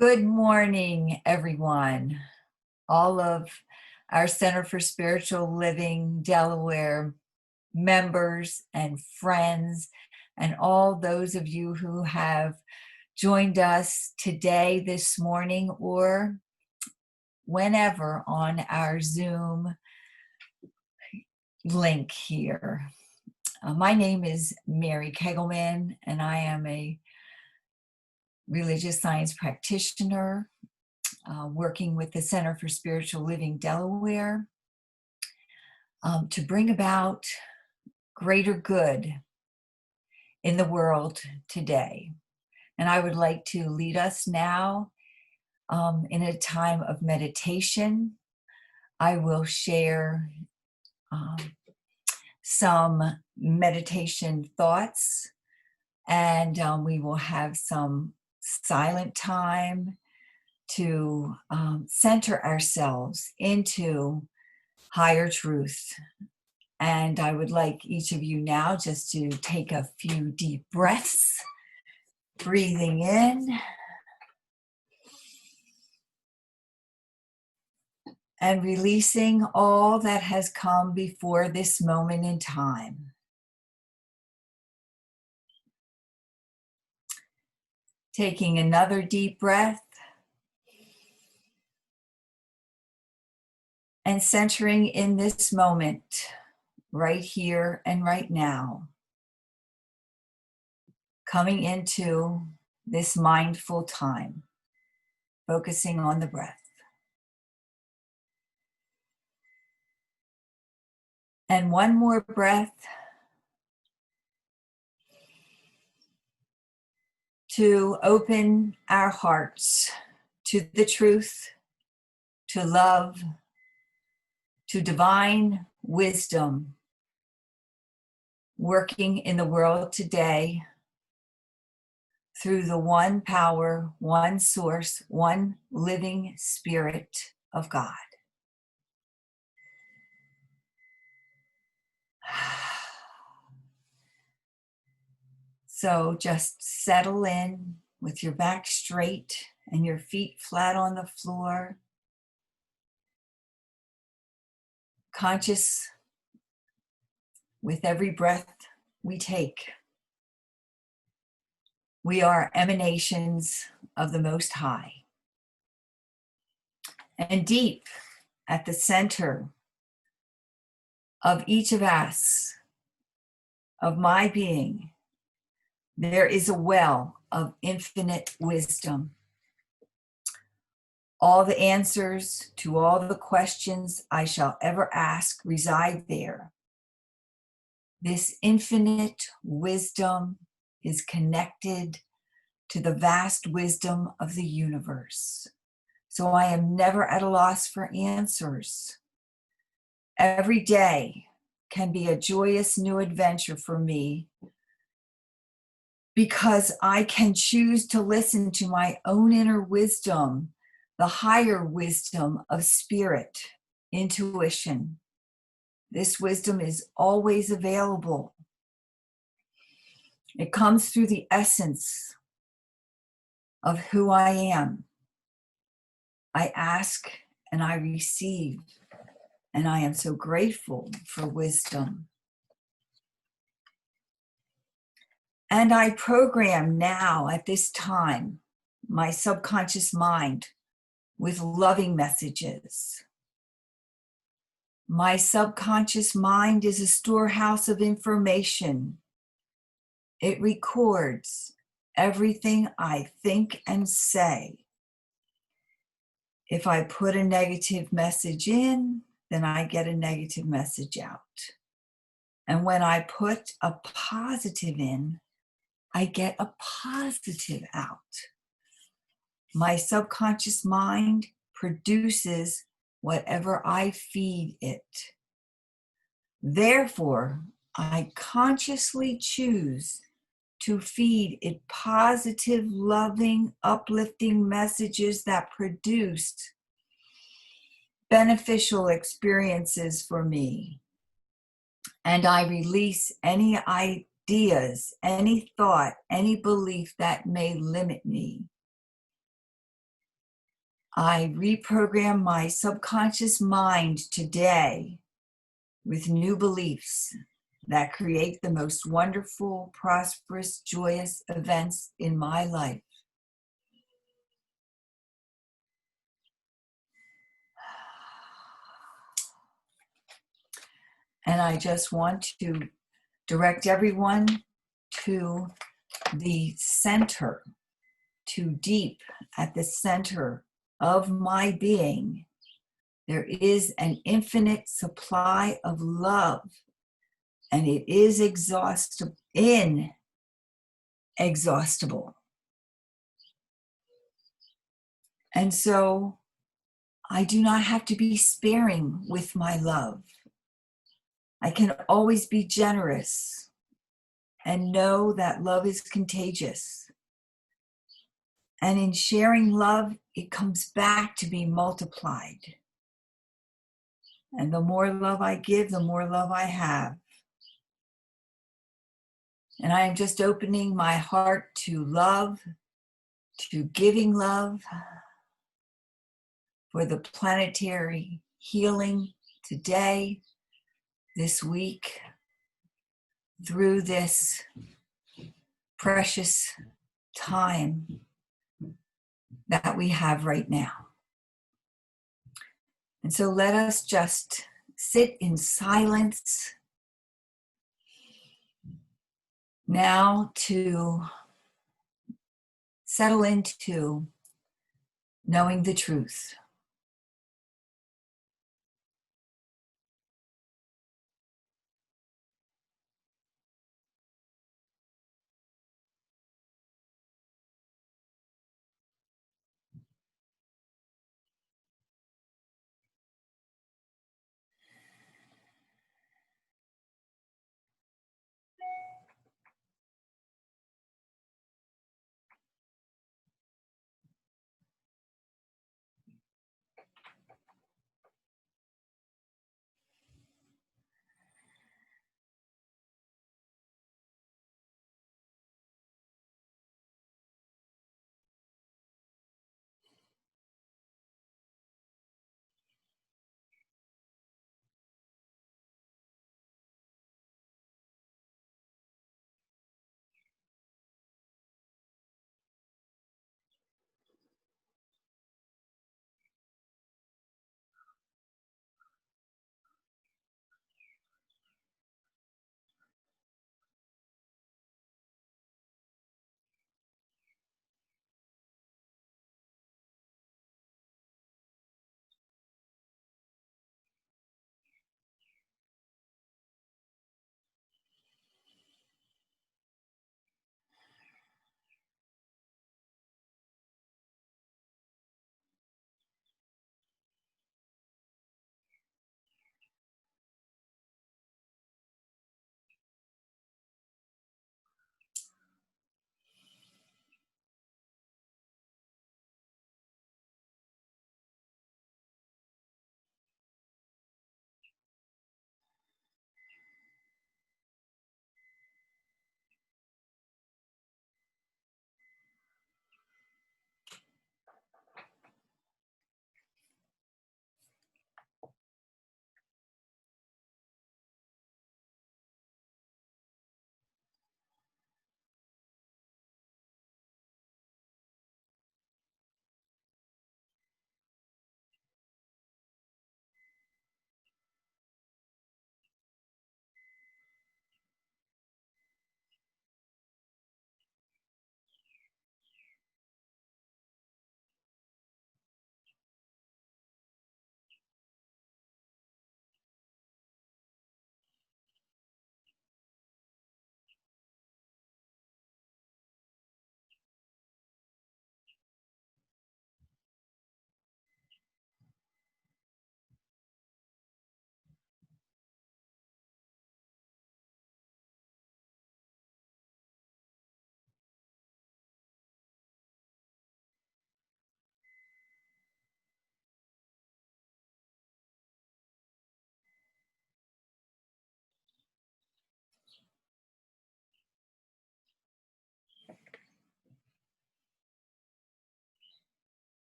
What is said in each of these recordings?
Good morning, everyone. All of our Center for Spiritual Living Delaware members and friends, and all those of you who have joined us today, this morning, or whenever on our Zoom link here. My name is Mary Kegelman, and I am a religious science practitioner working with the Center for Spiritual Living Delaware to bring about greater good in the world today. And I would like to lead us now in a time of meditation. I will share some meditation thoughts, and we will have some silent time to center ourselves into higher truth. And I would like each of you now just to take a few deep breaths, breathing in and releasing all that has come before this moment in time. Taking another deep breath and centering in this moment, right here and right now. Coming into this mindful time, focusing on the breath. And one more breath to open our hearts to the truth, to love, to divine wisdom working in the world today through the one power, one source, one living Spirit of God. So just settle in with your back straight and your feet flat on the floor. Conscious with every breath we take. We are emanations of the Most High. And deep at the center of each of us, of my being, there is a well of infinite wisdom. All the answers to all the questions I shall ever ask reside there. This infinite wisdom is connected to the vast wisdom of the universe. So I am never at a loss for answers. Every day can be a joyous new adventure for me because I can choose to listen to my own inner wisdom, the higher wisdom of spirit, intuition. This wisdom is always available. It comes through the essence of who I am. I ask and I receive, and I am so grateful for wisdom. And I program now at this time my subconscious mind with loving messages. My subconscious mind is a storehouse of information. It records everything I think and say. If I put a negative message in, then I get a negative message out. And when I put a positive in, I get a positive out. My subconscious mind produces whatever I feed it. Therefore, I consciously choose to feed it positive, loving, uplifting messages that produce beneficial experiences for me. And I release any ideas, any thought, any belief that may limit me. I reprogram my subconscious mind today with new beliefs that create the most wonderful, prosperous, joyous events in my life. And I just want to direct everyone to the center, to deep at the center of my being. There is an infinite supply of love, and it is inexhaustible. And so I do not have to be sparing with my love. I can always be generous and know that love is contagious. And in sharing love, it comes back to be multiplied. And the more love I give, the more love I have. And I am just opening my heart to love, to giving love, for the planetary healing today, this week, through this precious time that we have right now. And so let us just sit in silence now to settle into knowing the truth.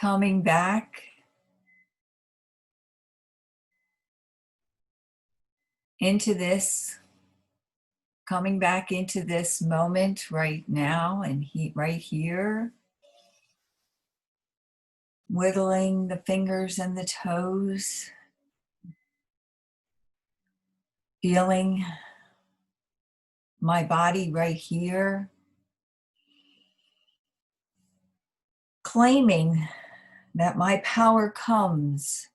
coming back into this, coming back into this moment right now and right here, whittling the fingers and the toes, feeling my body right here, claiming that my power comes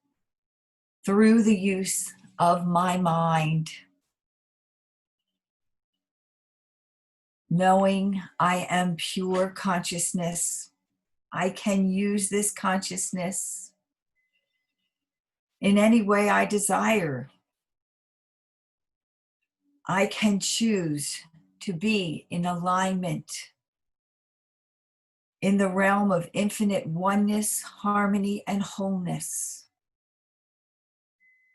through the use of my mind, knowing I am pure consciousness. I can use this consciousness in any way I desire. I can choose to be in alignment in the realm of infinite oneness, harmony, and wholeness.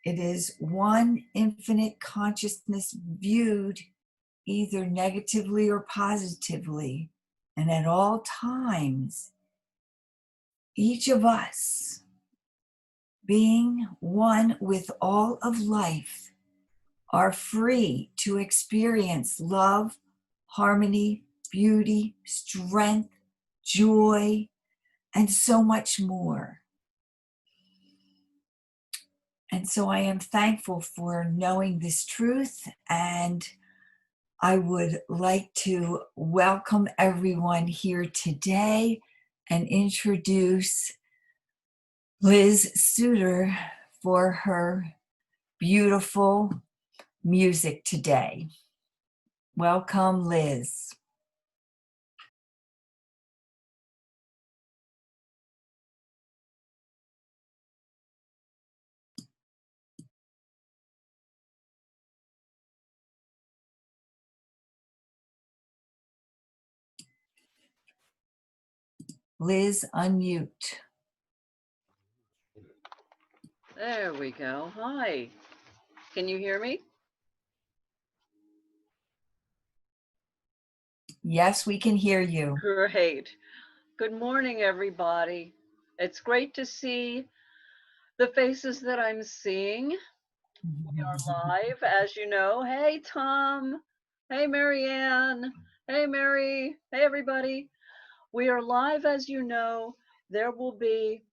It is one infinite consciousness viewed either negatively or positively. And at all times, each of us being one with all of life are free to experience love, harmony, beauty, strength, joy, and so much more. And so I am thankful for knowing this truth, and I would like to welcome everyone here today and introduce Liz Suter for her beautiful music today. Welcome, Liz. Liz, unmute. There we go. Hi. Can you hear me? Yes, we can hear you. Great. Good morning, everybody. It's great to see the faces that I'm seeing. We are live, as you know. Hey, Tom. Hey, Marianne. Hey, Mary. Hey, everybody. We are live, as you know. There will be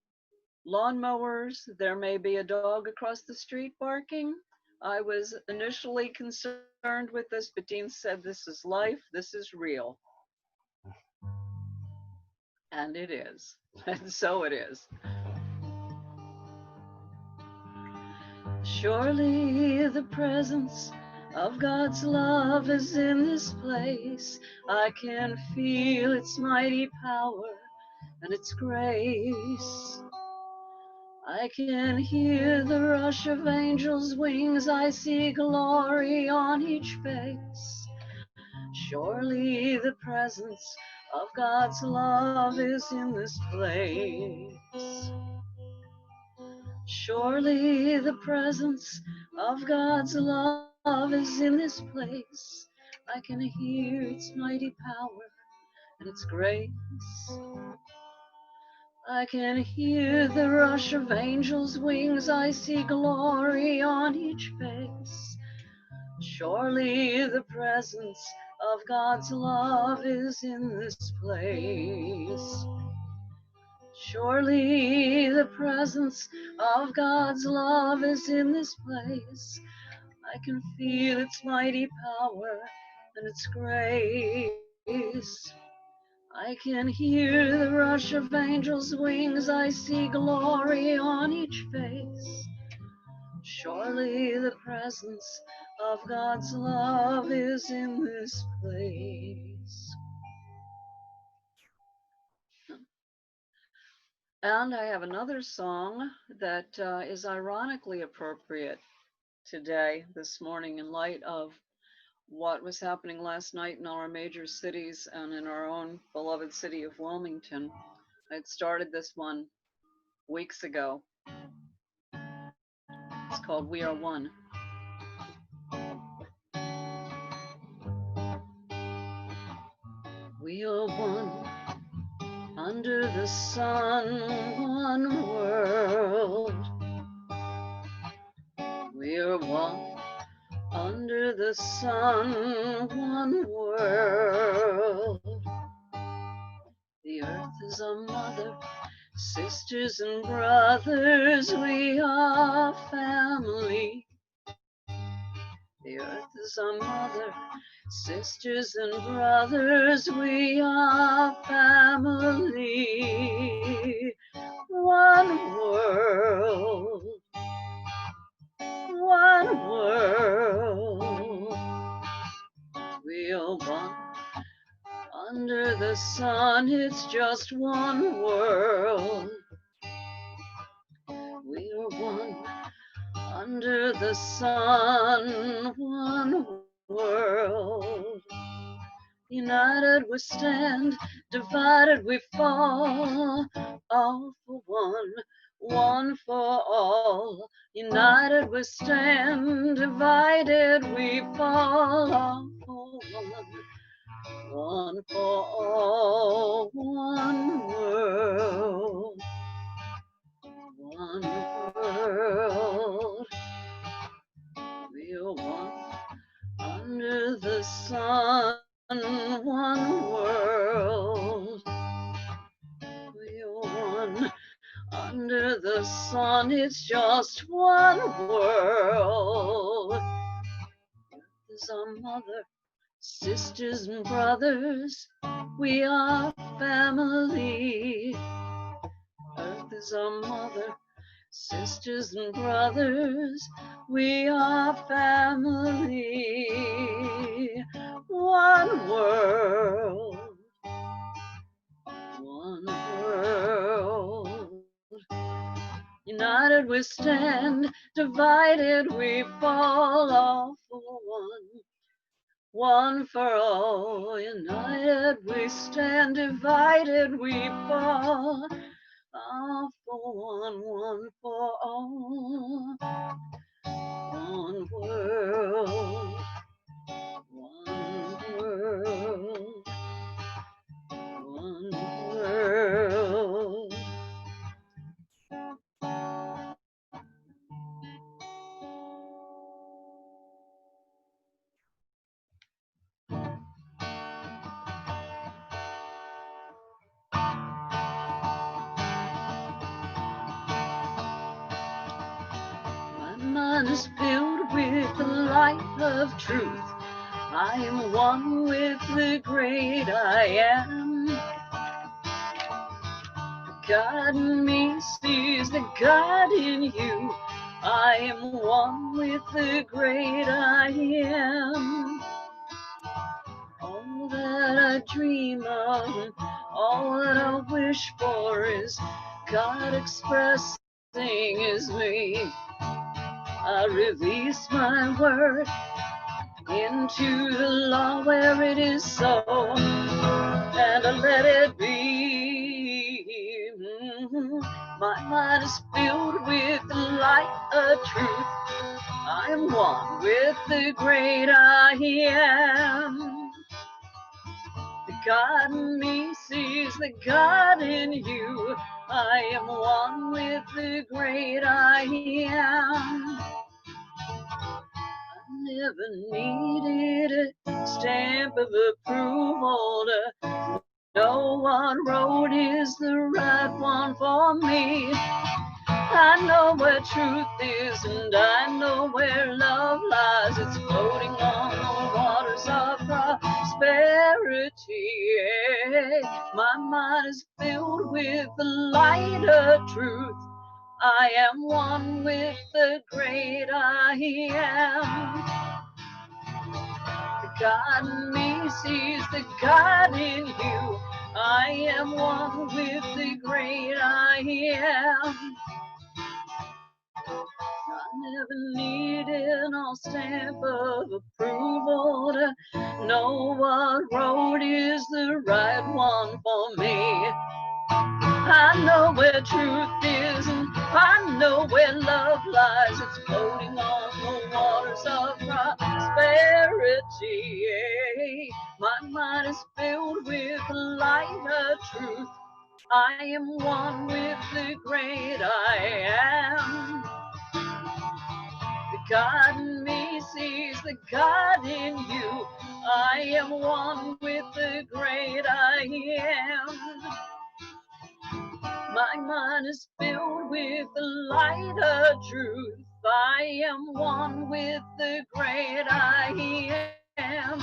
lawnmowers. There may be a dog across the street barking. I was initially concerned with this, but Dean said, "This is life, this is real." And it is. And so it is. Surely the presence of God's love is in this place. I can feel its mighty power and its grace. I can hear the rush of angels' wings. I see glory on each face. Surely the presence of God's love is in this place. Surely the presence of God's love is in this place. I can hear its mighty power and its grace. I can hear the rush of angels' wings. I see glory on each face. Surely the presence of God's love is in this place. Surely the presence of God's love is in this place. I can feel its mighty power and its grace. I can hear the rush of angels' wings. I see glory on each face. Surely the presence of God's love is in this place. And I have another song that is ironically appropriate today, this morning, in light of what was happening last night in our major cities and in our own beloved city of Wilmington. I had started this one weeks ago. It's called We Are One. We are one Under the sun, one world. We're one. Under the sun, one world. The earth is our mother, sisters and brothers, we are family. The earth is our mother, sisters and brothers, we are family. One world, one world. We are one. Under the sun, it's just one world. We are one. Under the sun, one world. United we stand, divided we fall. All for one, one for all. United we stand, divided we fall. All for one for all. One world, one world. We are one. Under the sun, one world. We are one. Under the sun, it's just one world. Earth is our mother, sisters and brothers, we are family. Earth is our mother, sisters and brothers, we are family. One world, one world. United we stand, divided we fall. All for one, one for all. United we stand, divided we fall. All for one, one for all. One world, one world, one world. My mind is filled with the light of truth. I am one with the great I am. God in me sees the God in you. I am one with the great I am. All that I dream of, all that I wish for is God expressing is me. I release my word into the law where it is so, and I let it be. My mind is filled with the light of truth. I am one with the great I am. The God in me sees the God in you. I am one with the great I am. I never needed a stamp of approval to know what road is the right one for me. I know where truth is and I know where love lies. It's floating on the waters of prosperity. My mind is filled with the light of truth. I am one with the great I am. The God in me sees the God in you. I am one with the great I am. I never needed no stamp of approval to know what road is the right one for me. I know where truth is and I know where love lies. It's floating on the waters of prosperity. My mind is filled with the light of truth. I am one with the great I am. The God in me sees the God in you. I am one with the great I am. My mind is filled with the light of truth. I am one with the great I am.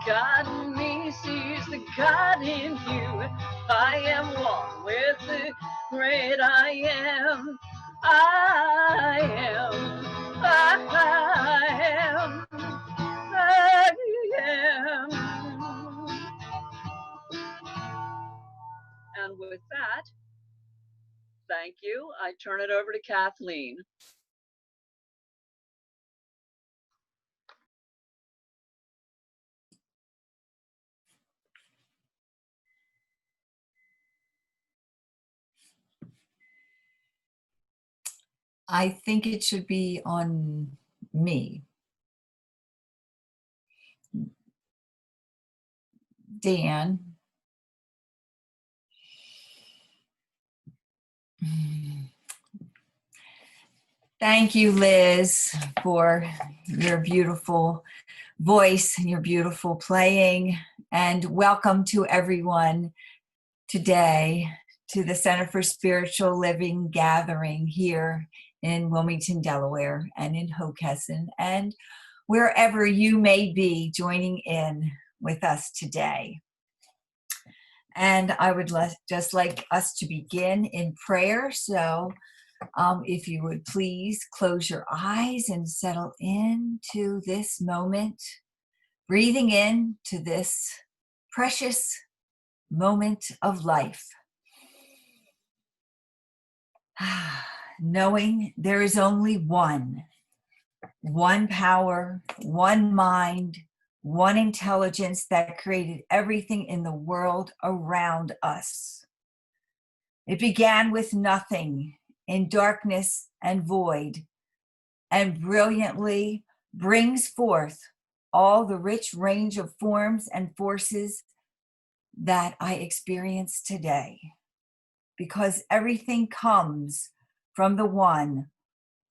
God in me sees the God in you. I am one with the great I am. I am. I am. I am. And with that, thank you. I turn it over to Kathleen. I think it should be on me. Dan. Thank you, Liz, for your beautiful voice and your beautiful playing. And welcome to everyone today to the Center for Spiritual Living gathering here in Wilmington, Delaware, and in Hockessin, and wherever you may be joining in with us today. And I would just like us to begin in prayer. So if you would please close your eyes and settle into this moment, breathing in to this precious moment of life. Knowing there is only one power, one mind, one intelligence that created everything in the world around us. It began with nothing, in darkness and void, and brilliantly brings forth all the rich range of forms and forces that I experience today. Because everything comes from the one,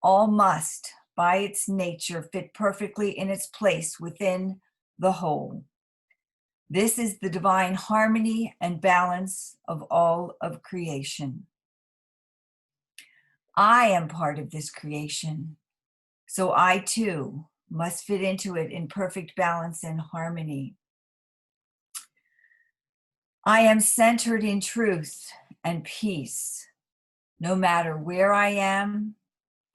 all must, by its nature, fit perfectly in its place within the whole. This is the divine harmony and balance of all of creation. I am part of this creation, so I too must fit into it in perfect balance and harmony. I am centered in truth and peace. No matter where I am,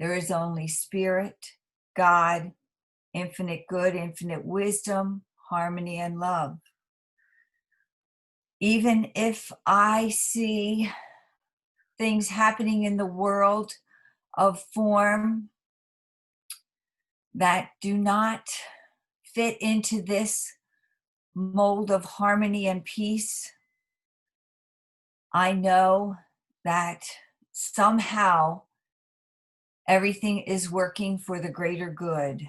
there is only spirit, God, infinite good, infinite wisdom, harmony, and love. Even if I see things happening in the world of form that do not fit into this mold of harmony and peace, I know that somehow everything is working for the greater good.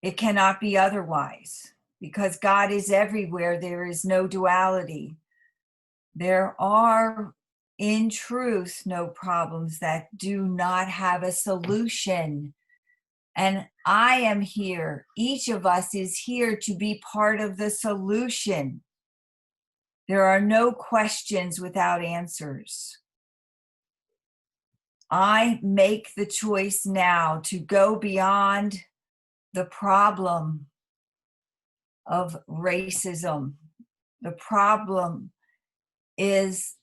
It cannot be otherwise, because God is everywhere. There is no duality. There are, in truth, no problems that do not have a solution. And I am here. Each of us is here to be part of the solution. There are no questions without answers. I make the choice now to go beyond the problem of racism. The problem is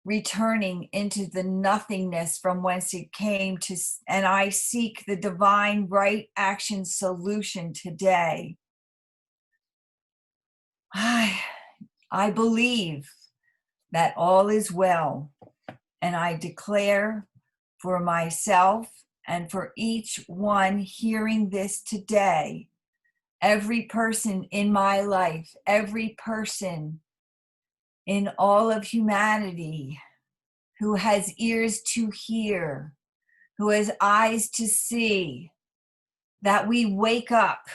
returning into the nothingness from whence it came to, and I seek the divine right action solution today. I believe that all is well, and I declare for myself and for each one hearing this today, every person in my life, every person in all of humanity who has ears to hear, who has eyes to see, that we wake up,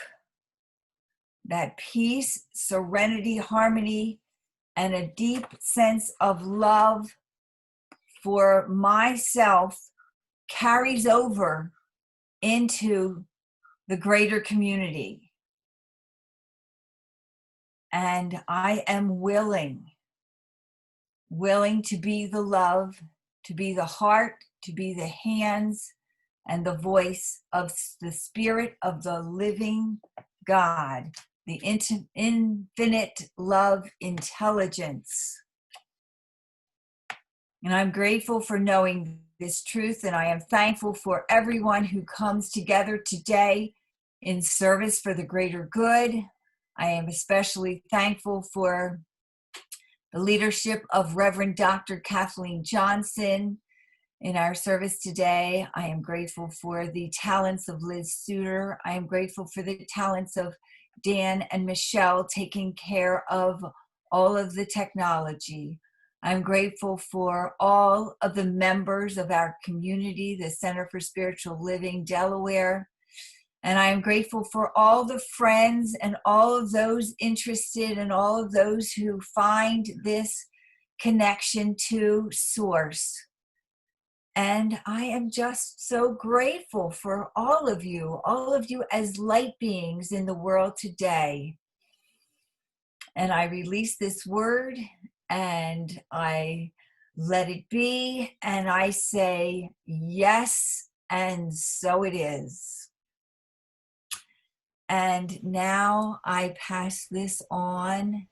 that peace, serenity, harmony, and a deep sense of love for myself carries over into the greater community. And I am willing to be the love, to be the heart, to be the hands, and the voice of the Spirit of the living God, the infinite love intelligence. And I'm grateful for knowing this truth, and I am thankful for everyone who comes together today in service for the greater good. I am especially thankful for the leadership of Reverend Dr. Kathleen Johnson in our service today. I am grateful for the talents of Liz Suter. I am grateful for the talents of Dan and Michelle taking care of all of the technology. I'm grateful for all of the members of our community, the Center for Spiritual Living, Delaware. And I am grateful for all the friends and all of those interested and all of those who find this connection to Source. And I am just so grateful for all of you as light beings in the world today. And I release this word and I let it be, and I say yes, and so it is. And now I pass this on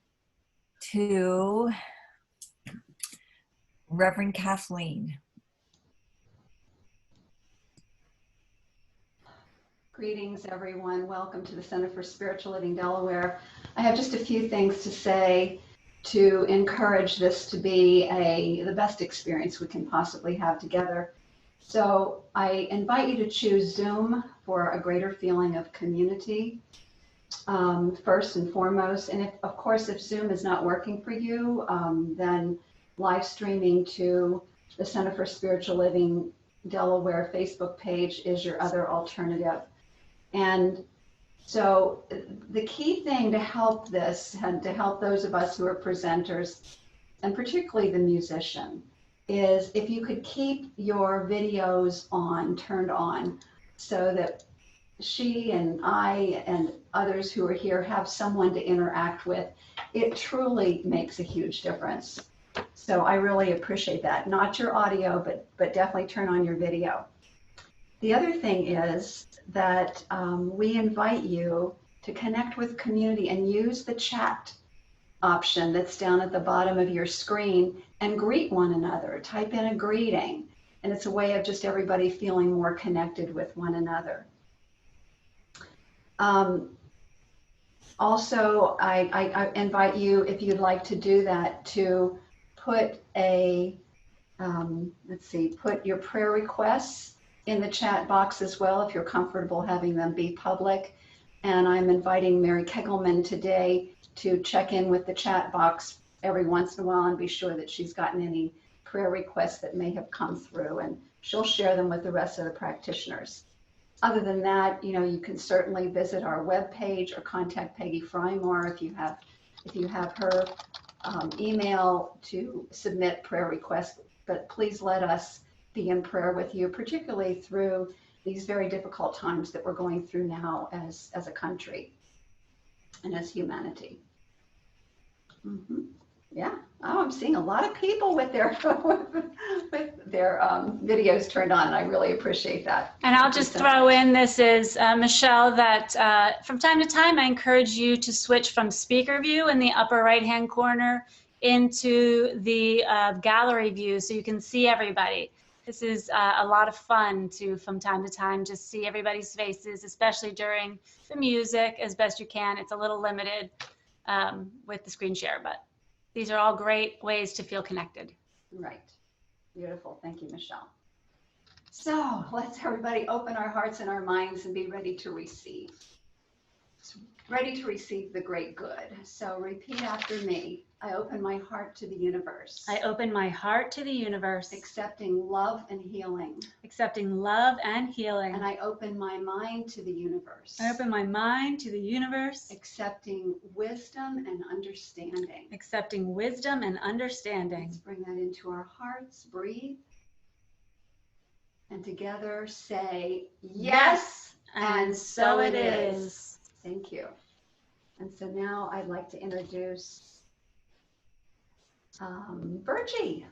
to Reverend Kathleen. Greetings, everyone. Welcome to the Center for Spiritual Living, Delaware. I have just a few things to say to encourage this to be the best experience we can possibly have together. So I invite you to choose Zoom for a greater feeling of community, first and foremost. And of course, if Zoom is not working for you, then live streaming to the Center for Spiritual Living Delaware Facebook page is your other alternative. And so the key thing to help this, and to help those of us who are presenters, and particularly the musician, is if you could keep your videos turned on, so that she and I and others who are here have someone to interact with. It truly makes a huge difference. So I really appreciate that. Not your audio, but definitely turn on your video. The other thing is that we invite you to connect with community and use the chat option that's down at the bottom of your screen and greet one another. Type in a greeting, and it's a way of just everybody feeling more connected with one another. Also, I invite you, if you'd like to do that, to put put your prayer requests in the chat box as well, if you're comfortable having them be public. And I'm inviting Mary Kegelman today to check in with the chat box every once in a while and be sure that she's gotten any prayer requests that may have come through, and she'll share them with the rest of the practitioners. Other than that, you can certainly visit our webpage or contact Peggy Frymore if you have her email to submit prayer requests. But please let us be in prayer with you, particularly through these very difficult times that we're going through now as a country and as humanity. Yeah. Oh, I'm seeing a lot of people with their videos turned on. I really appreciate that. And I'll just throw in, this is Michelle, that from time to time I encourage you to switch from speaker view in the upper right hand corner into the gallery view so you can see everybody. This is a lot of fun to, from time to time, just see everybody's faces, especially during the music as best you can. It's a little limited with the screen share, but these are all great ways to feel connected. Right. Beautiful. Thank you, Michelle. So let's everybody open our hearts and our minds and be ready to receive. Ready to receive the great good. So repeat after me. I open my heart to the universe. I open my heart to the universe, Accepting love and healing. accepting love and healing. And I open my mind to the universe. I open my mind to the universe, Accepting wisdom and understanding. accepting wisdom and understanding. Let's bring that into our hearts. Breathe. And together say, yes, and so it is. Thank you. And so now I'd like to introduce Virgie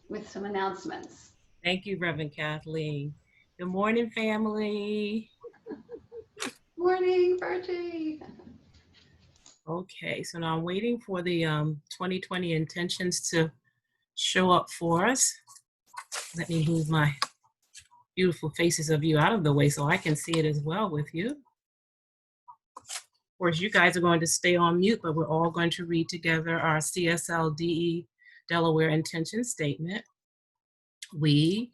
with some announcements. Thank you, Reverend Kathleen. Good morning, family. Morning, Virgie. Okay, so now I'm waiting for the 2020 intentions to show up for us. Let me move my beautiful faces of you out of the way so I can see it as well with you. Of course, you guys are going to stay on mute, but we're all going to read together our CSLDE Delaware Intention Statement. We,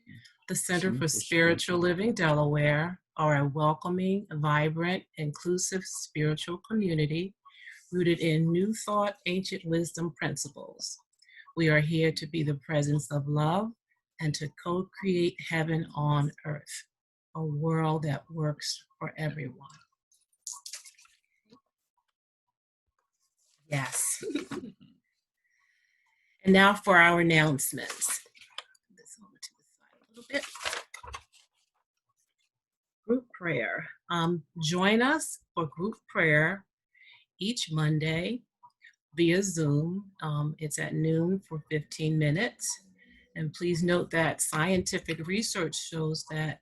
the Center for Spiritual Living Delaware, are a welcoming, vibrant, inclusive spiritual community rooted in New Thought, ancient wisdom principles. We are here to be the presence of love and to co-create heaven on earth, a world that works for everyone. Yes. And now for our announcements. Put this over to the side a little bit. Group prayer. Join us for group prayer each Monday via Zoom. It's at noon for 15 minutes. And please note that scientific research shows that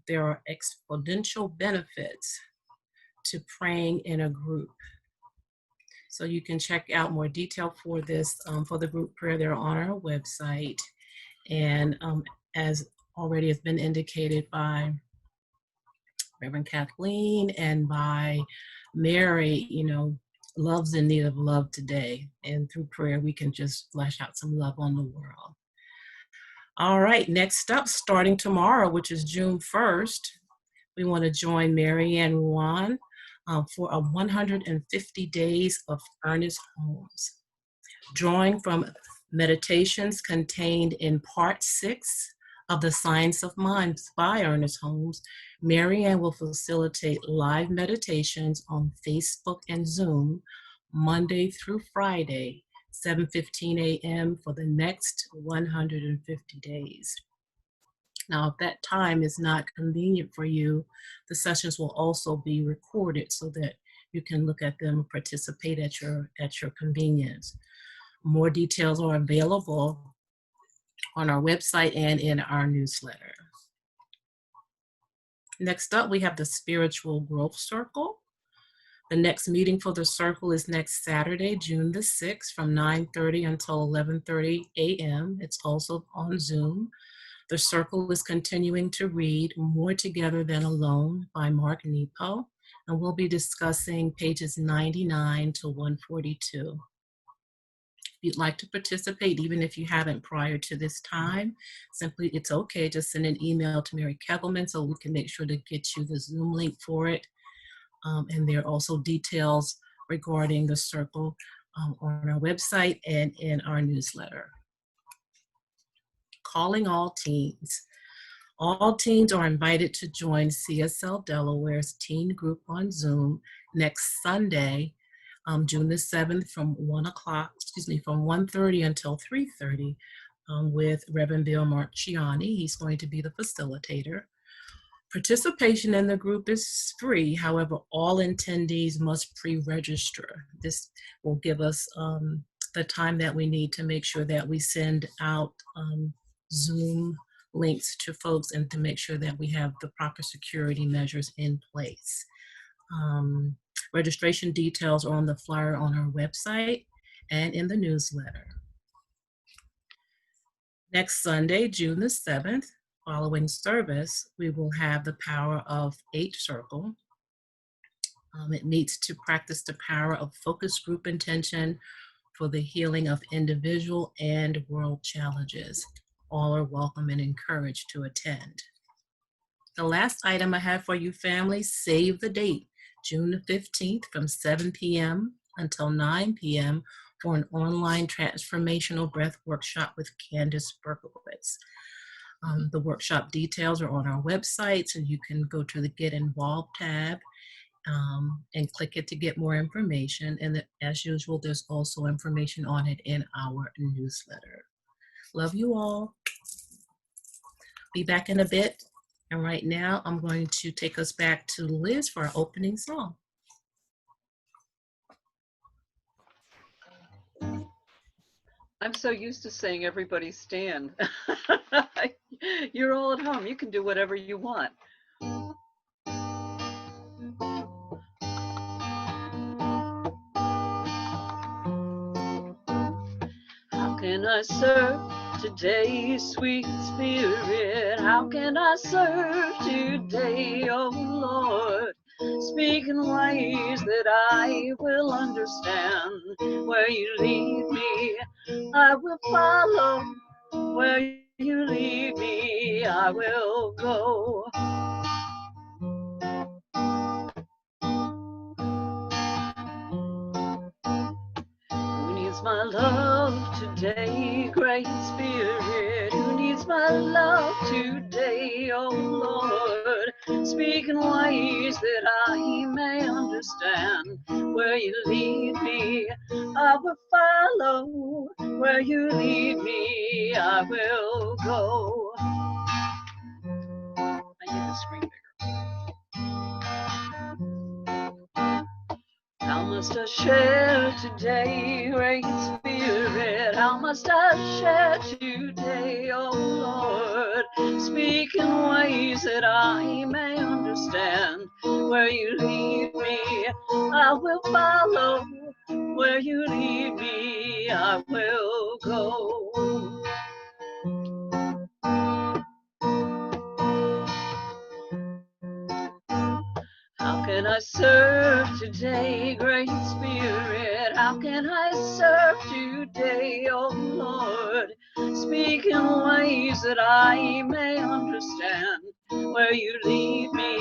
there are exponential benefits to praying in a group. So you can check out more detail for this, for the group prayer. They're on our website. And as already has been indicated by Reverend Kathleen and by Mary, you know, love's in need of love today. And through prayer, we can just flesh out some love on the world. All right, next up, starting tomorrow, which is June 1st, we want to join Mary Ann Ruan for a 150 days of Ernest Holmes. Drawing from meditations contained in part 6 of The Science of Mind by Ernest Holmes, Mary Ann will facilitate live meditations on Facebook and Zoom Monday through Friday, 7:15 a.m. for the next 150 days. Now, if that time is not convenient for you, the sessions will also be recorded so that you can look at them and participate at your convenience. More details are available on our website and in our newsletter. Next up, we have the Spiritual Growth Circle. The next meeting for the circle is next Saturday, June the 6th, from 9:30 until 11:30 a.m. It's also on Zoom. The circle is continuing to read More Together Than Alone by Mark Nepo, and we'll be discussing pages 99 to 142. If you'd like to participate, even if you haven't prior to this time, simply, it's okay, just send an email to Mary Keppelman so we can make sure to get you the Zoom link for it. And there are also details regarding the circle on our website and in our newsletter. Calling all teens. All teens are invited to join CSL Delaware's teen group on Zoom next Sunday, June the 7th from 1:30 until 3:30 with Reverend Bill Marciani. He's going to be the facilitator. Participation in the group is free. However, all attendees must pre-register. This will give us the time that we need to make sure that we send out Zoom links to folks and to make sure that we have the proper security measures in place. Registration details are on the flyer on our website and in the newsletter. Next Sunday, June the 7th, following service, we will have the Power of 8 Circle. It meets to practice the power of focus group intention for the healing of individual and world challenges. All are welcome and encouraged to attend. The last item I have for you, family, save the date, June the 15th from 7 p.m. until 9 p.m. for an online transformational breath workshop with Candace Berkowitz. The workshop details are on our website, so you can go to the Get Involved tab and click it to get more information. And as usual, there's also information on it in our newsletter. Love you all. Be back in a bit. And right now, I'm going to take us back to Liz for our opening song. I'm so used to saying everybody stand. You're all at home. You can do whatever you want. How can I serve today, sweet spirit? How can I serve today, oh Lord? Speak in ways that I will understand. Where you lead me, I will follow. Where you lead me, I will go. Who needs my love today, great spirit? Who needs my love today, oh Lord? Speak in ways that I may understand. Where you lead me, I will follow. Where you lead me, I will go. I need the screen bigger. How must I share today, great spirit? How must I share today, oh Lord? Speak in ways that I may understand. Where you lead me, I will follow. Where you lead me, I will go. How can I serve today, great spirit? How can I serve today, oh Lord? Speak in ways that I may understand. Where you lead me,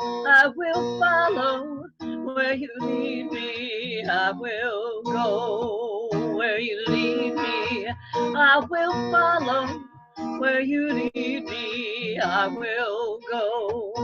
I will follow. Where you lead me, I will go. Where you lead me, I will follow. Where you lead me, I will go.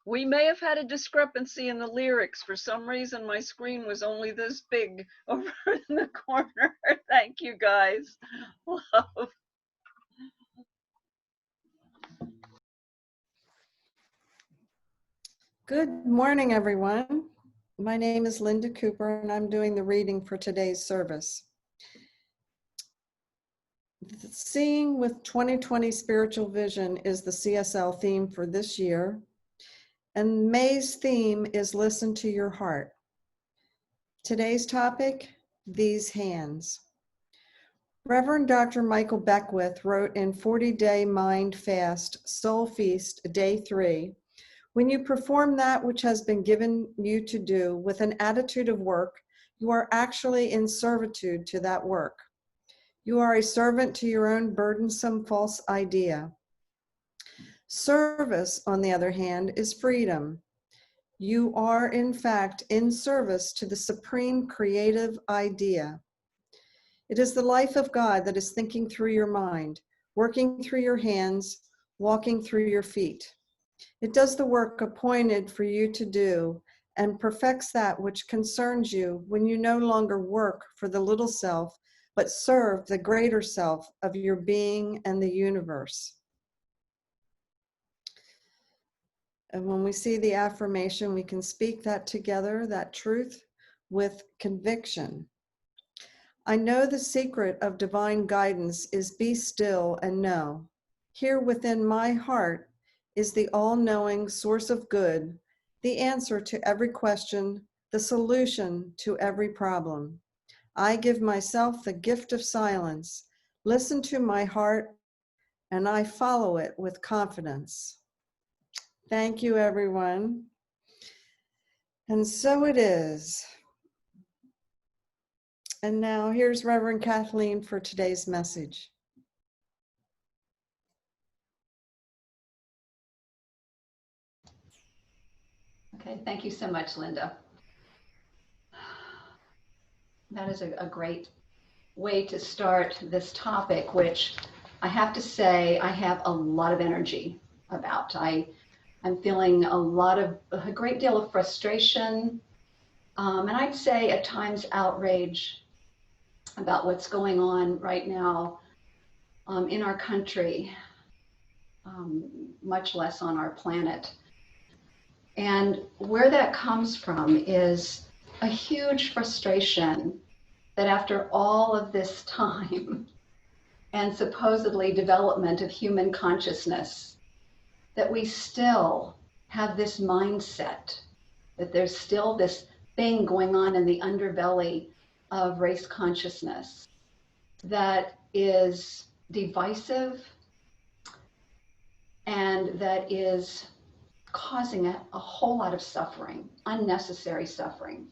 We may have had a discrepancy in the lyrics. For some reason, my screen was only this big over in the corner. Thank you, guys. Love. Good morning, everyone. My name is Linda Cooper, and I'm doing the reading for today's service. Seeing with 2020 Spiritual Vision is the CSL theme for this year, and May's theme is Listen to Your Heart. Today's topic, These Hands. Reverend Dr. Michael Beckwith wrote in 40-Day Mind Fast, Soul Feast, Day 3, when you perform that which has been given you to do with an attitude of work, you are actually in servitude to that work. You are a servant to your own burdensome false idea. Service, on the other hand, is freedom. You are, in fact, in service to the supreme creative idea. It is the life of God that is thinking through your mind, working through your hands, walking through your feet. It does the work appointed for you to do and perfects that which concerns you when you no longer work for the little self, but serve the greater self of your being and the universe. And when we see the affirmation, we can speak that together, that truth, with conviction. I know the secret of divine guidance is be still and know. Here within my heart is the all-knowing source of good, the answer to every question, the solution to every problem. I give myself the gift of silence, listen to my heart, and I follow it with confidence. Thank you, everyone. And so it is. And now here's Reverend Kathleen for today's message. Okay, thank you so much, Linda. That is a great way to start this topic, which I have to say I have a lot of energy about. I'm feeling a great deal of frustration, and I'd say at times outrage about what's going on right now in our country, much less on our planet. And where that comes from is a huge frustration that after all of this time and supposedly development of human consciousness, that we still have this mindset, that there's still this thing going on in the underbelly of race consciousness that is divisive and that is causing a whole lot of suffering, unnecessary suffering.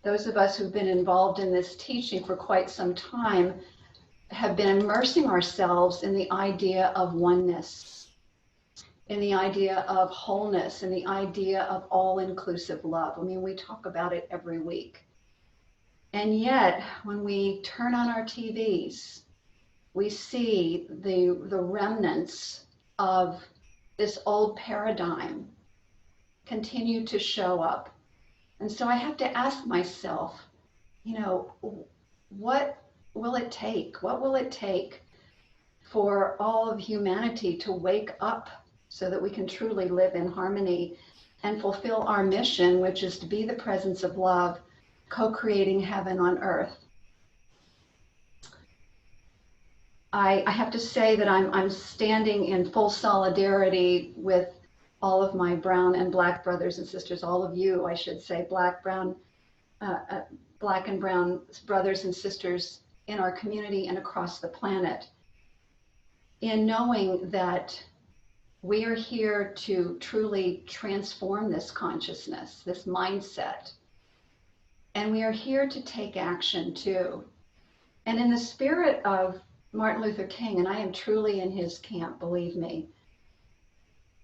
Those of us who've been involved in this teaching for quite some time have been immersing ourselves in the idea of oneness, in the idea of wholeness, in the idea of all-inclusive love. I mean, we talk about it every week. And yet, when we turn on our TVs, we see the remnants of this old paradigm continue to show up. And so I have to ask myself, you know, what will it take? What will it take for all of humanity to wake up so that we can truly live in harmony and fulfill our mission, which is to be the presence of love, co-creating heaven on earth? I have to say that I'm standing in full solidarity with all of my brown and black brothers and sisters, all of you, I should say, black and brown brothers and sisters in our community and across the planet, in knowing that we are here to truly transform this consciousness, this mindset, and we are here to take action too. And in the spirit of Martin Luther King, and I am truly in his camp, believe me,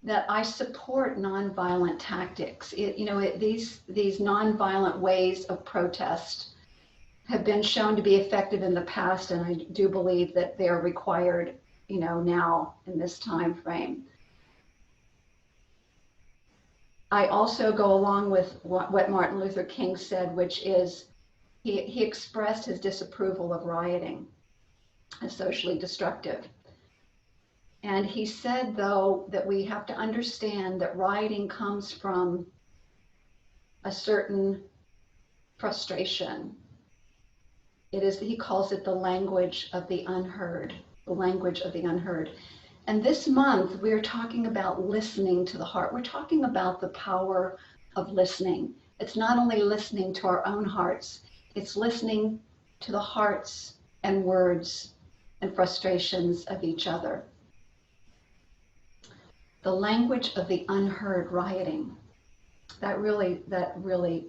that I support nonviolent tactics. These nonviolent ways of protest have been shown to be effective in the past, and I do believe that they are required, now in this time frame. I also go along with what Martin Luther King said, which is he expressed his disapproval of rioting as socially destructive. And he said, though, that we have to understand that rioting comes from a certain frustration. It is, he calls it the language of the unheard, the language of the unheard. And this month, we're talking about listening to the heart. We're talking about the power of listening. It's not only listening to our own hearts, it's listening to the hearts and words and frustrations of each other. The language of the unheard rioting. That really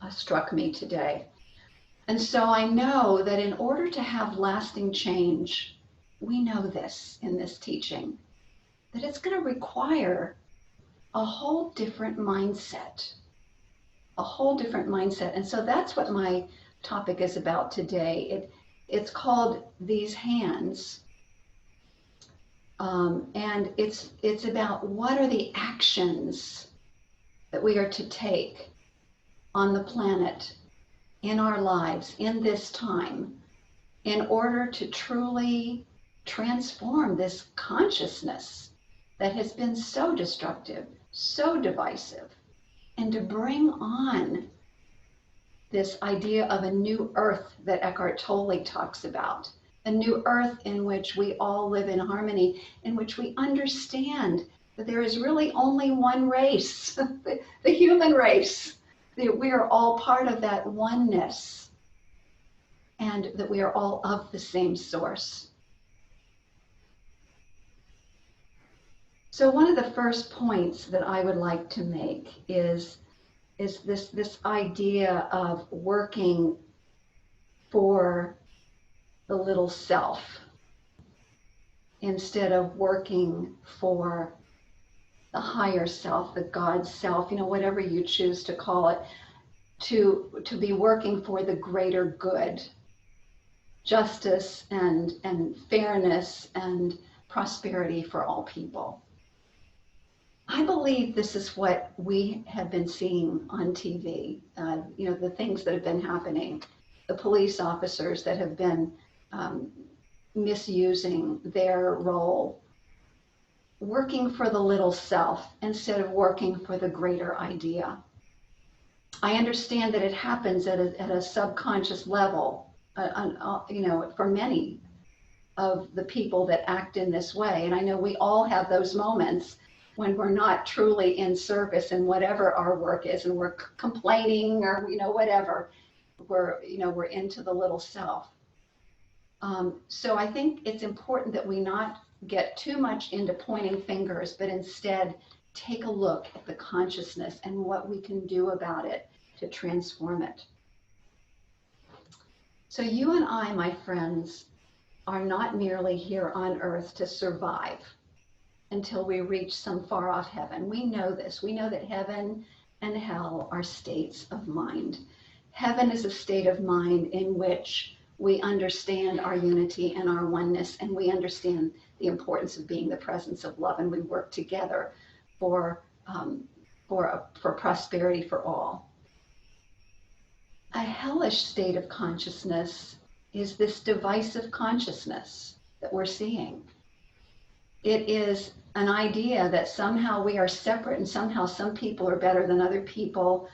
struck me today. And so I know that in order to have lasting change, we know this in this teaching, that it's going to require a whole different mindset, And so that's what my topic is about today. It's called These Hands. And it's about what are the actions that we are to take on the planet, in our lives, in this time, in order to truly transform this consciousness that has been so destructive, so divisive, and to bring on this idea of a new earth that Eckhart Tolle talks about, a new earth in which we all live in harmony, in which we understand that there is really only one race, the human race, that we are all part of that oneness, and that we are all of the same source. So one of the first points that I would like to make is this idea of working for the little self instead of working for the higher self, the God self, whatever you choose to call it, to be working for the greater good, justice and fairness and prosperity for all people. I believe this is what we have been seeing on TV, the things that have been happening, the police officers that have been misusing their role, working for the little self instead of working for the greater idea. I understand that it happens at a subconscious level, for many of the people that act in this way. And I know we all have those moments when we're not truly in service in whatever our work is, and we're complaining or whatever. We're into the little self. So I think it's important that we not get too much into pointing fingers, but instead take a look at the consciousness and what we can do about it to transform it. So you and I, my friends, are not merely here on earth to survive until we reach some far off heaven. We know this. We know that heaven and hell are states of mind. Heaven is a state of mind in which we understand our unity and our oneness, and we understand the importance of being the presence of love, and we work together for prosperity for all. A hellish state of consciousness is this divisive consciousness that we're seeing. It is an idea that somehow we are separate and somehow some people are better than other people,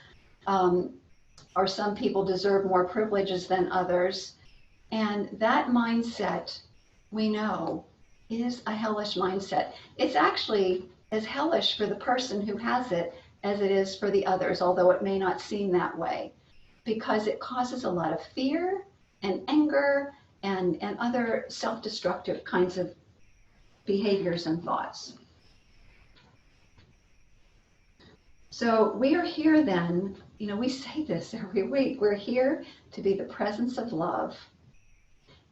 or some people deserve more privileges than others. And that mindset, we know, is a hellish mindset. It's actually as hellish for the person who has it as it is for the others, although it may not seem that way, because it causes a lot of fear and anger and other self-destructive kinds of behaviors and thoughts. So we are here then, we say this every week, we're here to be the presence of love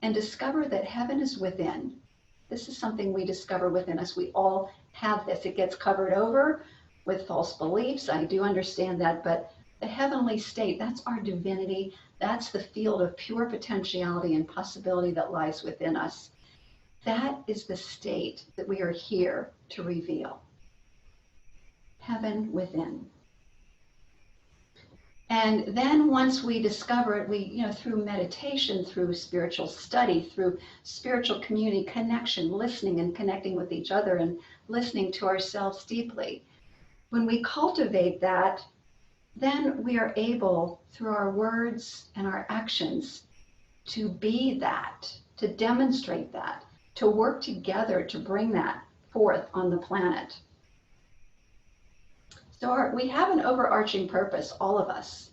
and discover that heaven is within. This is something we discover within us. We all have this. It gets covered over with false beliefs. I do understand that, but the heavenly state, that's our divinity. That's the field of pure potentiality and possibility that lies within us. That is the state that we are here to reveal. Heaven within. And then once we discover it, we, through meditation, through spiritual study, through spiritual community connection, listening and connecting with each other and listening to ourselves deeply. When we cultivate that, then we are able, through our words and our actions, to be that, to demonstrate that, to work together to bring that forth on the planet. So we have an overarching purpose, all of us,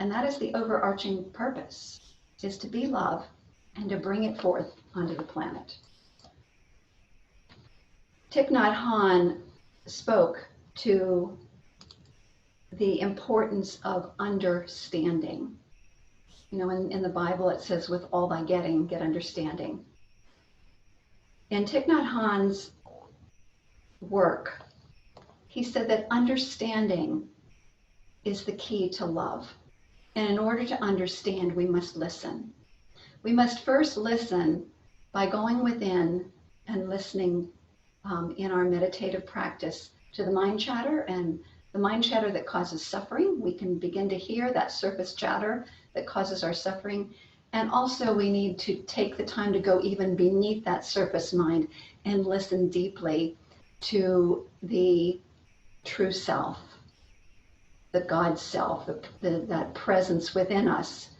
and that is the overarching purpose, is to be love and to bring it forth onto the planet. Thich Nhat Hanh spoke to the importance of understanding. In the Bible it says, with all thy getting, get understanding. In Thich Nhat Hanh's work, he said that understanding is the key to love. And in order to understand, we must listen. We must first listen by going within and listening in our meditative practice to the mind chatter, and the mind chatter that causes suffering. We can begin to hear that surface chatter that causes our suffering. And also we need to take the time to go even beneath that surface mind and listen deeply to the true self, the God self, that presence within us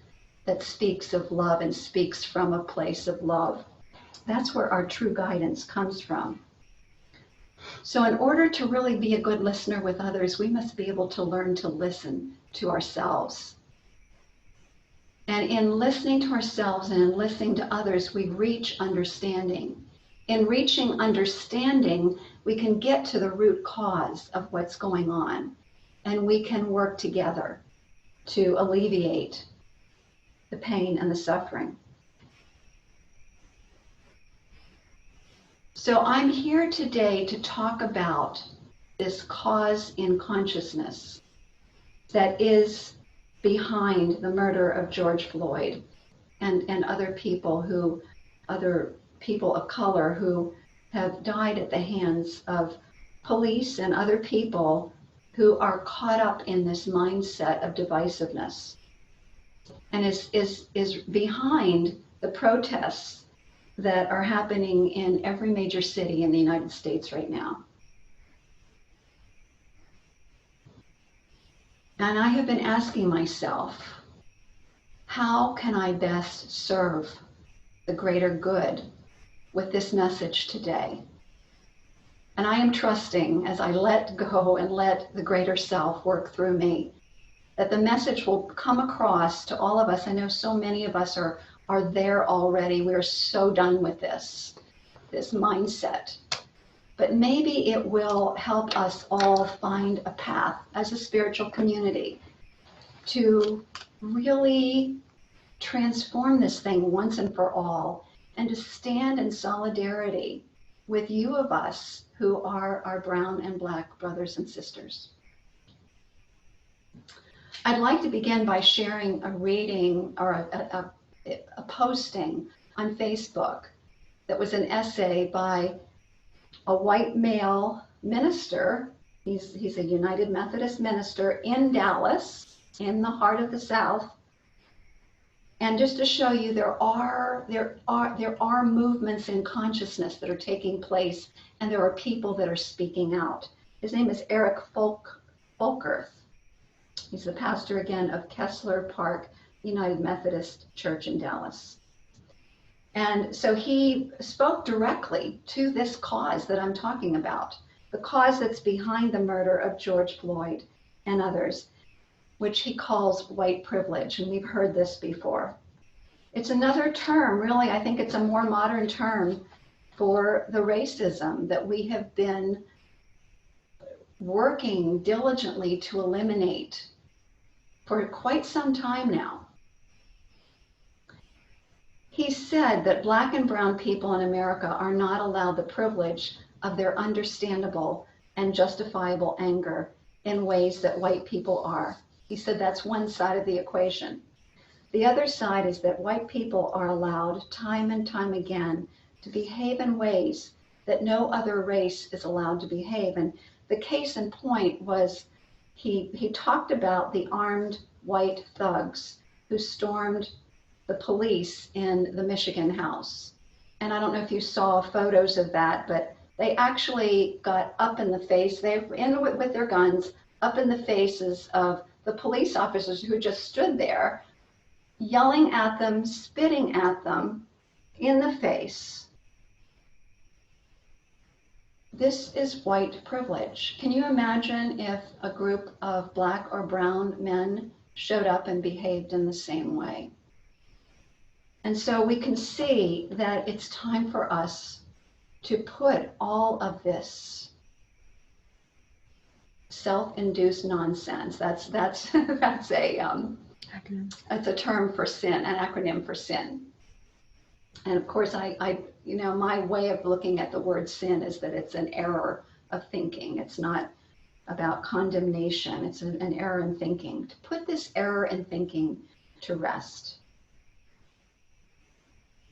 that speaks of love and speaks from a place of love. That's where our true guidance comes from. So in order to really be a good listener with others, we must be able to learn to listen to ourselves. And in listening to ourselves and in listening to others, we reach understanding. In reaching understanding, we can get to the root cause of what's going on, and we can work together to alleviate the pain and the suffering. So I'm here today to talk about this cause in consciousness that is behind the murder of George Floyd and other people of color who have died at the hands of police and other people who are caught up in this mindset of divisiveness, and is behind the protests that are happening in every major city in the United States right now. And I have been asking myself, how can I best serve the greater good with this message today? And I am trusting, as I let go and let the greater self work through me, that the message will come across to all of us. I know so many of us are there already. We're so done with this mindset. But maybe it will help us all find a path as a spiritual community to really transform this thing once and for all, and to stand in solidarity with you of us who are our brown and black brothers and sisters. I'd like to begin by sharing a reading or a posting on Facebook that was an essay by a white male minister. He's a United Methodist minister in Dallas, in the heart of the South. And just to show you, there are movements in consciousness that are taking place, and there are people that are speaking out. His name is Eric Folkerth. He's the pastor again of Kessler Park United Methodist Church in Dallas. And so he spoke directly to this cause that I'm talking about, the cause that's behind the murder of George Floyd and others, which he calls white privilege. And we've heard this before. It's another term, really, I think it's a more modern term for the racism that we have been working diligently to eliminate for quite some time now. He said that Black and brown people in America are not allowed the privilege of their understandable and justifiable anger in ways that white people are. He said that's one side of the equation. The other side is that white people are allowed time and time again to behave in ways that no other race is allowed to behave. And the case in point was he talked about the armed white thugs who stormed the police in the Michigan House. And I don't know if you saw photos of that, but they actually got up in the face, they were in with their guns, up in the faces of the police officers who just stood there, yelling at them, spitting at them in the face. This is white privilege. Can you imagine if a group of Black or brown men showed up and behaved in the same way? And so we can see that it's time for us to put all of this self-induced nonsense. That's a term for sin, an acronym for sin. And of course, my way of looking at the word sin is that it's an error of thinking. It's not about condemnation. It's an error in thinking. To put this error in thinking to rest.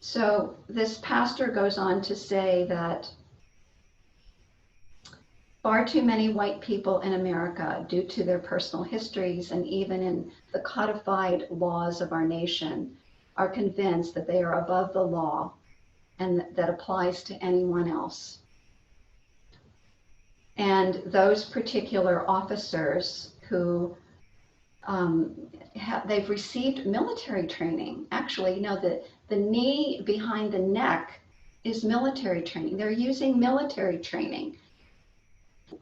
So this pastor goes on to say that far too many white people in America, due to their personal histories and even in the codified laws of our nation, are convinced that they are above the law and that applies to anyone else. And those particular officers who they've received military training. Actually, the knee behind the neck is military training. They're using military training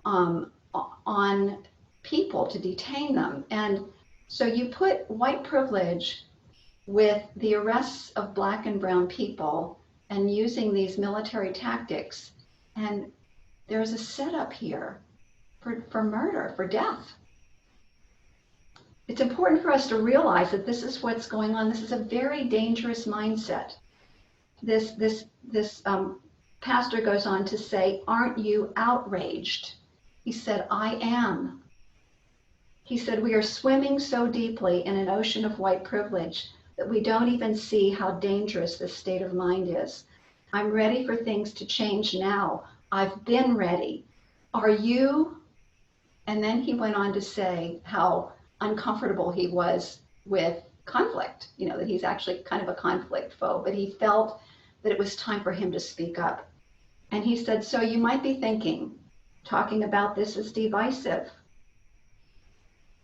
on people to detain them. And so you put white privilege with the arrests of Black and brown people and using these military tactics, and there's a setup here for murder, for death. It's important for us to realize that this is what's going on. This is a very dangerous mindset. This pastor goes on to say, aren't you outraged He said, I am. He said, we are swimming so deeply in an ocean of white privilege that we don't even see how dangerous this state of mind is. I'm ready for things to change now. I've been ready. Are you? And then he went on to say how uncomfortable he was with conflict, that he's actually kind of a conflict foe, but he felt that it was time for him to speak up. And he said, so you might be thinking, talking about this is divisive.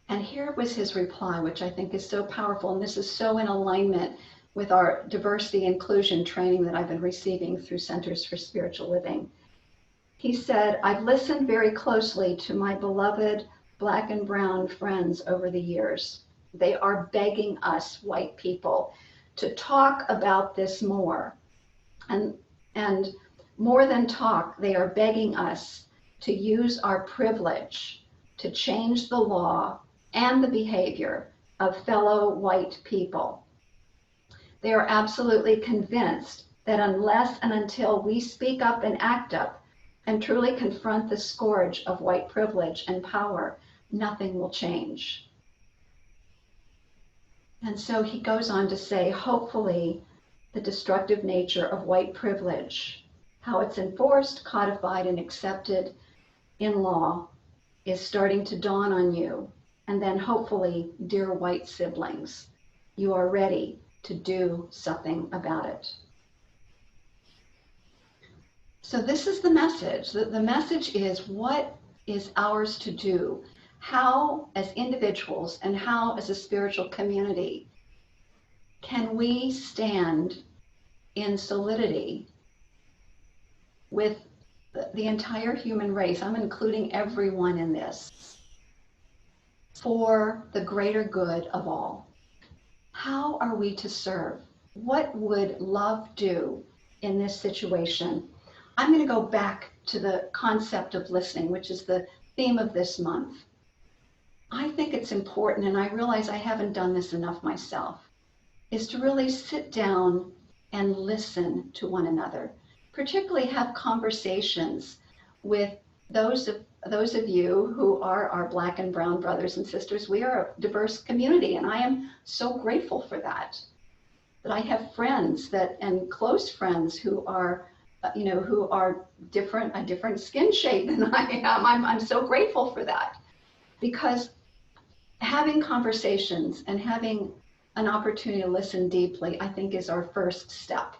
And here was his reply, which I think is so powerful. And this is so in alignment with our diversity inclusion training that I've been receiving through Centers for Spiritual Living. He said, I've listened very closely to my beloved Black and brown friends over the years. They are begging us, white people, to talk about this more. And more than talk, they are begging us to use our privilege to change the law and the behavior of fellow white people. They are absolutely convinced that unless and until we speak up and act up and truly confront the scourge of white privilege and power, nothing will change. And so he goes on to say, hopefully, the destructive nature of white privilege, how it's enforced, codified, and accepted in law, is starting to dawn on you. And then hopefully, dear white siblings, you are ready to do something about it. So this is the message. The message is what is ours to do? How, as individuals, and how, as a spiritual community, can we stand in solidity with the entire human race? I'm including everyone in this, for the greater good of all. How are we to serve? What would love do in this situation? I'm going to go back to the concept of listening, which is the theme of this month. I think it's important, and I realize I haven't done this enough myself, is to really sit down and listen to one another, particularly have conversations with those of you who are our Black and brown brothers and sisters. We are a diverse community, and I am so grateful for that. That I have friends and close friends who are, who are a different skin shade than I am. I'm so grateful for that, because having conversations and having an opportunity to listen deeply, I think, is our first step.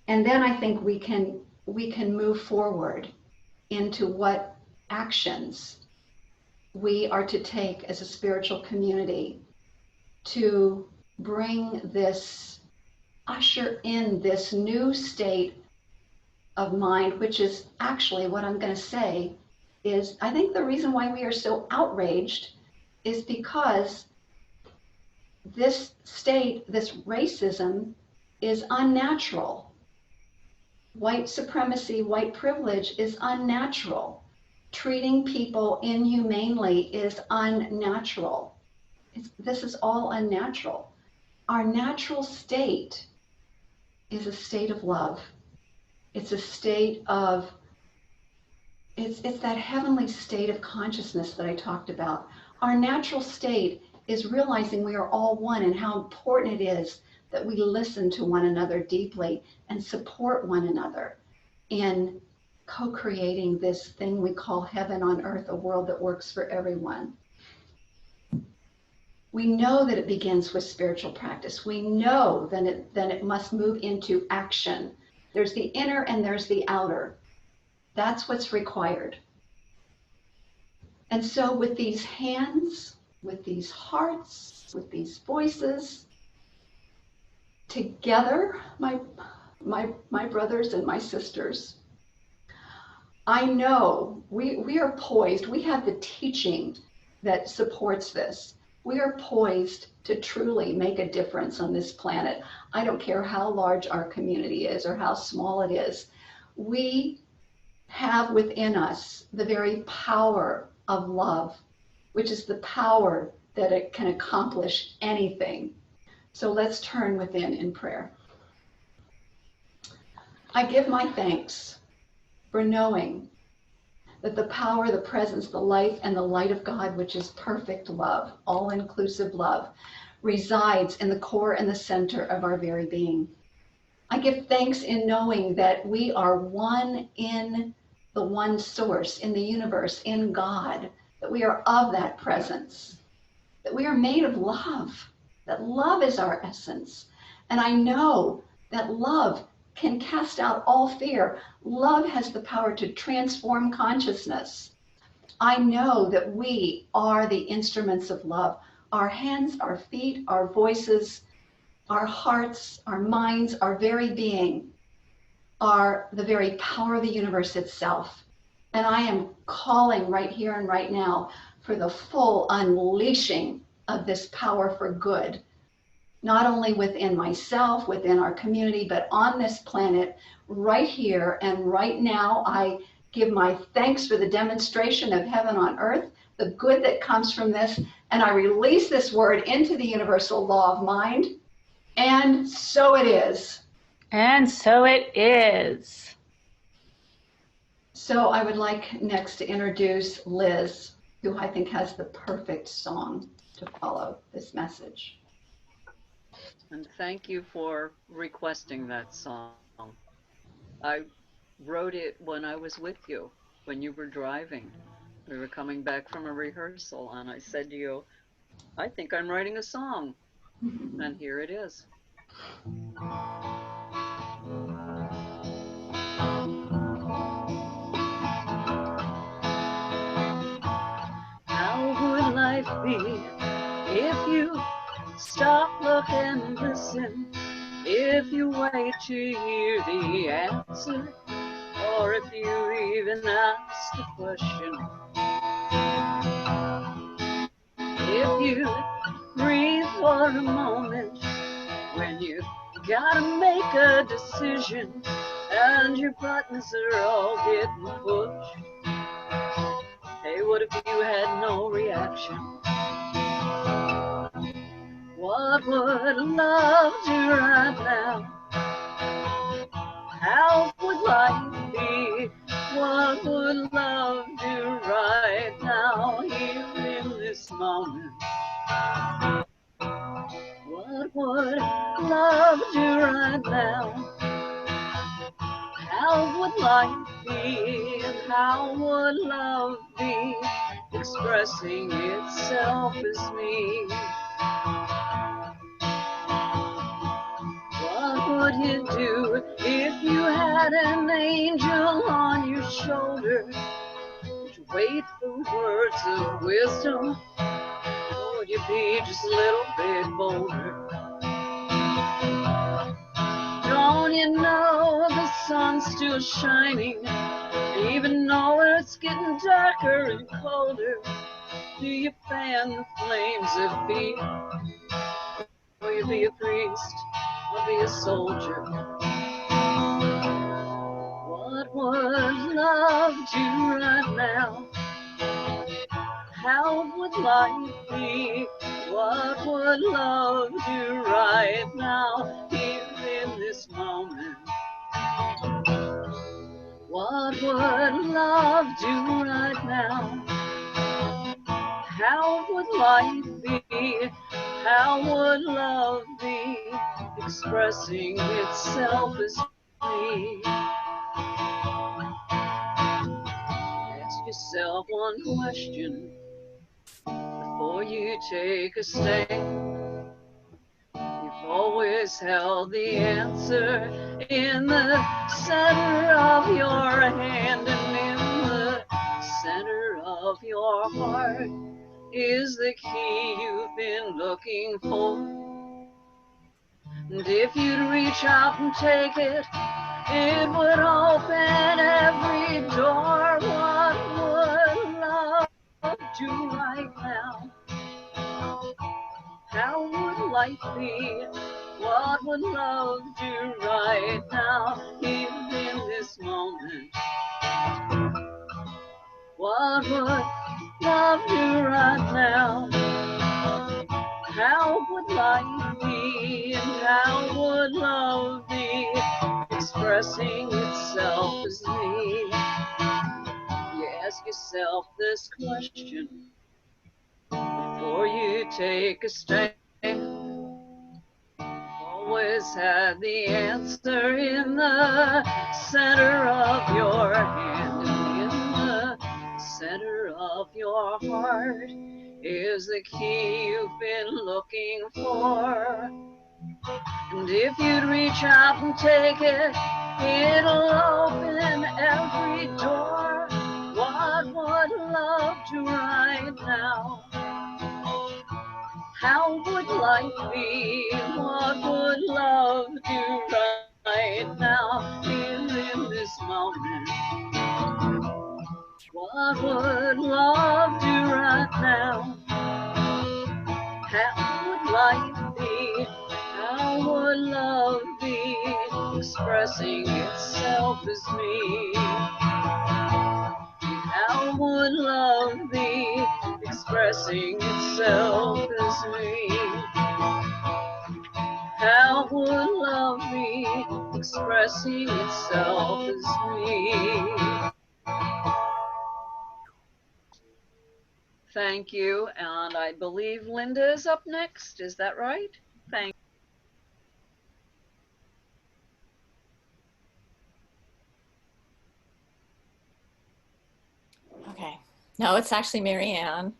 And then I think we can move forward into what actions we are to take as a spiritual community to usher in this new state of mind, which is actually what I'm going to say is, I think the reason why we are so outraged is because this state, this racism, is unnatural. White supremacy, white privilege is unnatural. Treating people inhumanely is unnatural. This is all unnatural. Our natural state is a state of love. It's a state of, it's that heavenly state of consciousness that I talked about. Our natural state is realizing we are all one, and how important it is that we listen to one another deeply and support one another in co-creating this thing we call heaven on earth, a world that works for everyone. We know that it begins with spiritual practice. We know then it must move into action. There's the inner and there's the outer. That's what's required. And so with these hands, with these hearts, with these voices, together, my brothers and my sisters, I know we are poised. We have the teaching that supports this. We are poised to truly make a difference on this planet. I don't care how large our community is or how small it is. We have within us the very power of love, which is the power that it can accomplish anything. So let's turn within in prayer. I give my thanks for knowing that the power, the presence, the life, and the light of God, which is perfect love, all-inclusive love, resides in the core and the center of our very being. I give thanks in knowing that we are one in the one source, in the universe, in God, that we are of that presence, that we are made of love, that love is our essence. And I know that love can cast out all fear. Love has the power to transform consciousness. I know that we are the instruments of love. Our hands, our feet, our voices, our hearts, our minds, our very being are the very power of the universe itself. And I am calling right here and right now for the full unleashing of this power for good, not only within myself, within our community, but on this planet right here and right now. I give my thanks for the demonstration of heaven on earth, the good that comes from this, and I release this word into the universal law of mind. And so it is. And so it is. So I would like next to introduce Liz, who I think has the perfect song to follow this message. And thank you for requesting that song. I wrote it when I was with you, when you were driving. We were coming back from a rehearsal, and I said to you, I think I'm writing a song. And here it is. How would life be if you stop, look, and listen? If you wait to hear the answer, or if you even ask the question, if you breathe for a moment when you gotta make a decision and your buttons are all getting pushed. Hey, what if you had no reaction? What would love do right now? How would life be? What would love do right now, here in this moment? What would love do right now? How would life be? And how would love be? Expressing itself as me. What would you do if you had an angel on your shoulder? Would you wait for words of wisdom? Or would you be just a little bit bolder? Don't you know the sun's still shining, even though it's getting darker and colder? Do you fan the flames of fear? Will you be a priest or be a soldier? What would love do right now? How would life be? What would love do right now, here in this moment? What would love do right now? How would life be? How would love be? Expressing itself as me. Ask yourself one question before you take a stand. You've always held the answer in the center of your hand, and in the center of your heart is the key you've been looking for. And if you'd reach out and take it, it would open every door. What would love do right now? How would life be? What would love do right now, here in this moment? What would love do right now? How would life be? And how would love be? Expressing itself as me. Yeah, ask yourself this question before you take a stand. Always had the answer in the center of your hand, and in the center of your heart is the key you've been looking for. And if you'd reach out and take it, it'll open every door. What would love do right now? How would life be? What would love do right now? In this moment. What would love do right now? How would life be? How would love be? Expressing itself as me. How would love be? Expressing itself as me. How would love be? Expressing itself as me. Thank you, and I believe Linda is up next. Is that right? Thank Okay. No, it's actually Mary Ann.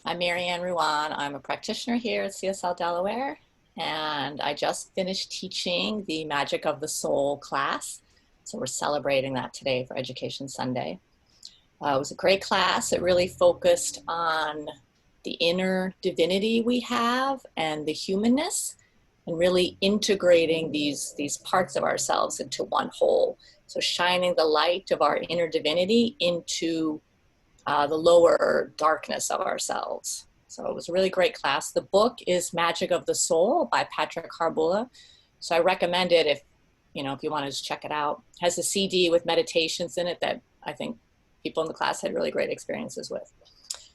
I'm Mary Ann Ruan. I'm a practitioner here at CSL Delaware, and I just finished teaching the Magic of the Soul class. So we're celebrating that today for Education Sunday. It was a great class. It really focused on the inner divinity we have and the humanness, and really integrating these parts of ourselves into one whole. So shining the light of our inner divinity into the lower darkness of ourselves. So it was a really great class. The book is Magic of the Soul by Patrick Harbola. So I recommend it if you want to just check it out. It has a CD with meditations in it that I think people in the class had really great experiences with.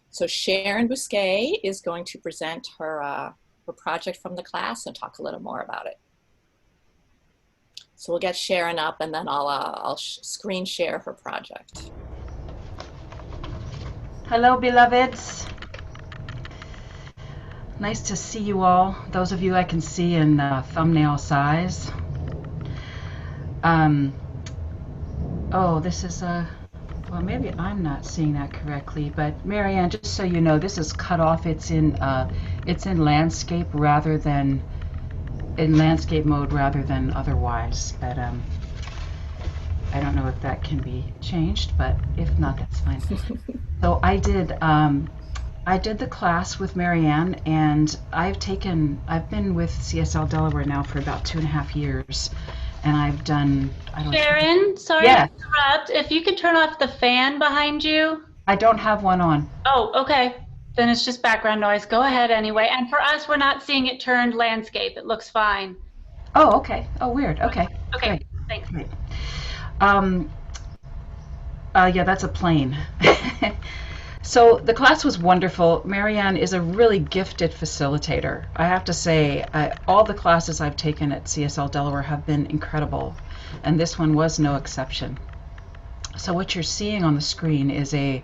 So Sharon Bousquet is going to present her project from the class and talk a little more about it. So we'll get Sharon up, and then I'll screen share her project. Hello, beloveds. Nice to see you all. Those of you I can see in thumbnail size. Oh, this is well, maybe I'm not seeing that correctly, but Marianne, just so you know, this is cut off. It's in landscape rather than in landscape mode rather than otherwise. But I don't know if that can be changed, but if not, that's fine. So I did the class with Marianne, and I've been with CSL Delaware now for about 2.5 years, and I've done, Sharon, sorry to interrupt. If you could turn off the fan behind you. I don't have one on. Oh, okay. Then it's just background noise. Go ahead anyway. And for us, we're not seeing it turned landscape. It looks fine. Oh, okay. Oh, weird. Okay. Okay, Great. thanks. Great. Yeah, that's a plane. So the class was wonderful. Marianne is a really gifted facilitator. I have to say, all the classes I've taken at CSL Delaware have been incredible, and this one was no exception. So what you're seeing on the screen is a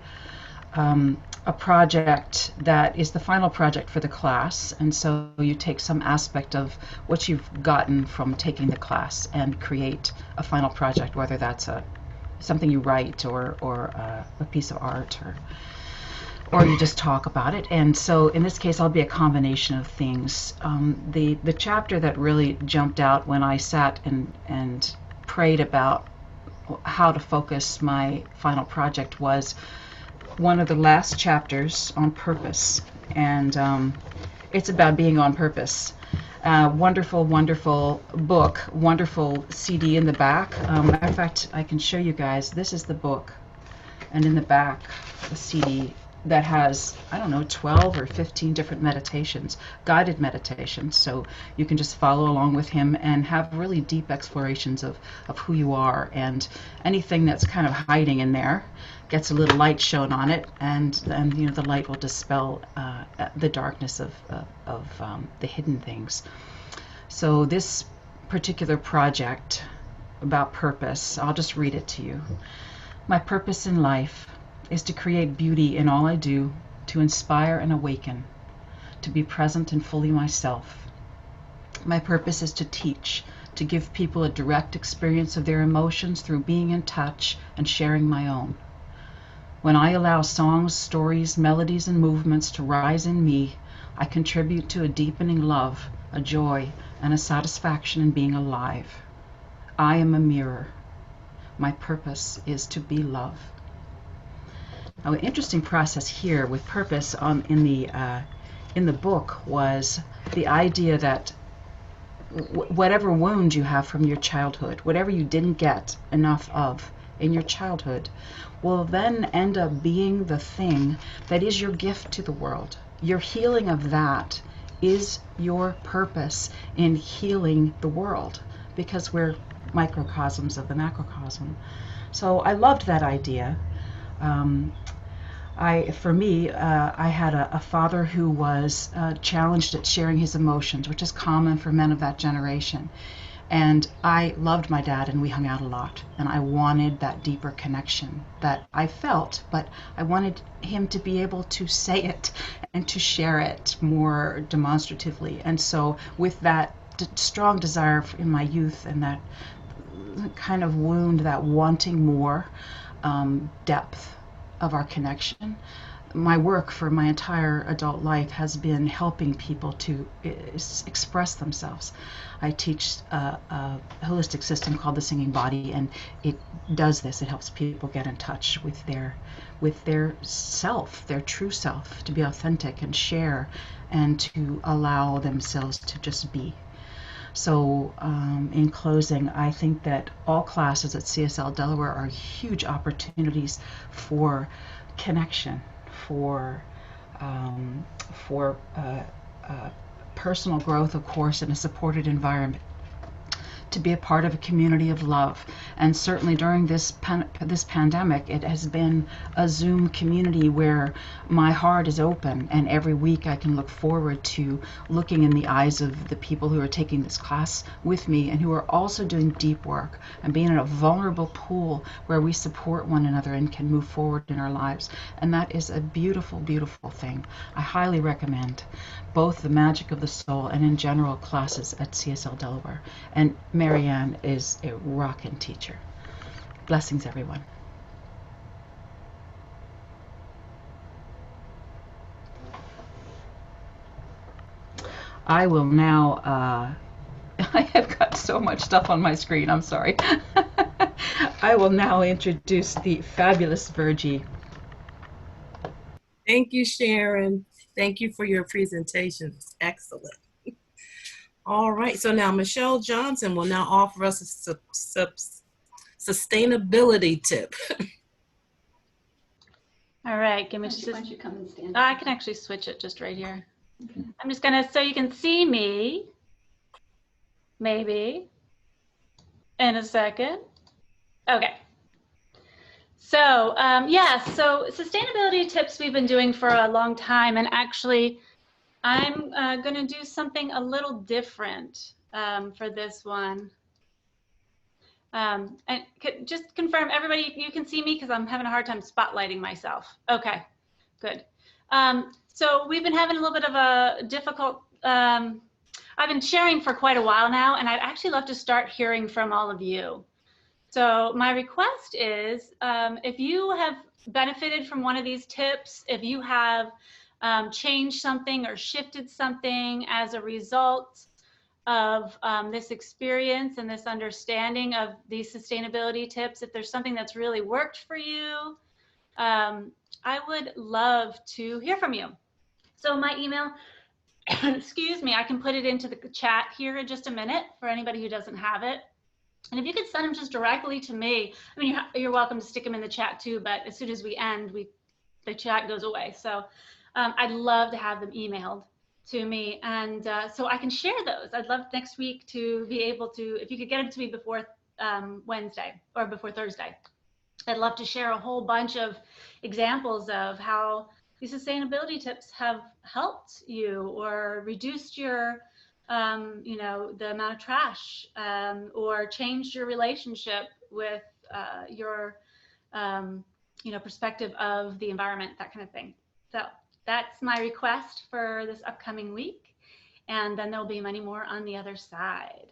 project that is the final project for the class, and so you take some aspect of what you've gotten from taking the class and create a final project, whether that's something you write or a piece of art or you just talk about it. And so in this case, I'll be a combination of things. The chapter that really jumped out when I sat and prayed about how to focus my final project was one of the last chapters on purpose, and it's about being on purpose. Wonderful, wonderful book, wonderful CD in the back. Matter of fact, I can show you guys. This is the book, and in the back, the CD that has, I don't know, 12 or 15 different meditations, guided meditations, so you can just follow along with him and have really deep explorations of who you are, and anything that's kind of hiding in there gets a little light shown on it, and the light will dispel the darkness of the hidden things. So this particular project about purpose, I'll just read it to you. My purpose in life is to create beauty in all I do, to inspire and awaken, to be present and fully myself. My purpose is to teach, to give people a direct experience of their emotions through being in touch and sharing my own. When I allow songs, stories, melodies, and movements to rise in me, I contribute to a deepening love, a joy, and a satisfaction in being alive. I am a mirror. My purpose is to be love. Now, an interesting process here with purpose in the book was the idea that whatever wound you have from your childhood, whatever you didn't get enough of in your childhood, will then end up being the thing that is your gift to the world. Your healing of that is your purpose in healing the world, because we're microcosms of the macrocosm. So I loved that idea. For me, I had a father who was challenged at sharing his emotions, which is common for men of that generation. And I loved my dad, and we hung out a lot. And I wanted that deeper connection that I felt, but I wanted him to be able to say it and to share it more demonstratively. And so with that strong desire in my youth and that kind of wound, that wanting more depth of our connection, my work for my entire adult life has been helping people to express themselves. I teach a holistic system called the Singing Body, and it does this. It helps people get in touch with their self, their true self, to be authentic and share, and to allow themselves to just be. So in closing, I think that all classes at CSL Delaware are huge opportunities for connection, for personal growth, of course, in a supported environment, to be a part of a community of love. And certainly during this pandemic, it has been a Zoom community where my heart is open, and every week I can look forward to looking in the eyes of the people who are taking this class with me and who are also doing deep work and being in a vulnerable pool where we support one another and can move forward in our lives. And that is a beautiful, beautiful thing. I highly recommend both the Magic of the Soul and in general classes at CSL Delaware. And Marianne is a rockin' teacher. Blessings, everyone. I will now, I have got so much stuff on my screen, I'm sorry. I will now introduce the fabulous Virgie. Thank you, Sharon. Thank you for your presentation. It's excellent. All right, so now Michelle Johnson will now offer us a sustainability tip. All right, give me Why don't you come and stand? I can actually switch it just right here. I'm just gonna, so you can see me, maybe, in a second. Okay. So yeah, so sustainability tips we've been doing for a long time, and actually I'm gonna do something a little different for this one. And just confirm, everybody, you can see me because I'm having a hard time spotlighting myself. Okay, good. So we've been having a little bit of a difficult, I've been sharing for quite a while now, and I'd actually love to start hearing from all of you. So my request is, if you have benefited from one of these tips, if you have changed something or shifted something as a result of this experience and this understanding of these sustainability tips, if there's something that's really worked for you, I would love to hear from you. So my email, excuse me, I can put it into the chat here in just a minute for anybody who doesn't have it. And if you could send them just directly to me, I mean, you're welcome to stick them in the chat too, but as soon as we end, the chat goes away. So I'd love to have them emailed to me, and so I can share those. I'd love next week to be able to, if you could get them to me before Wednesday or before Thursday. I'd love to share a whole bunch of examples of how these sustainability tips have helped you or reduced your you know, the amount of trash, or changed your relationship with your perspective of the environment, that kind of thing. So that's my request for this upcoming week. And then there'll be many more on the other side.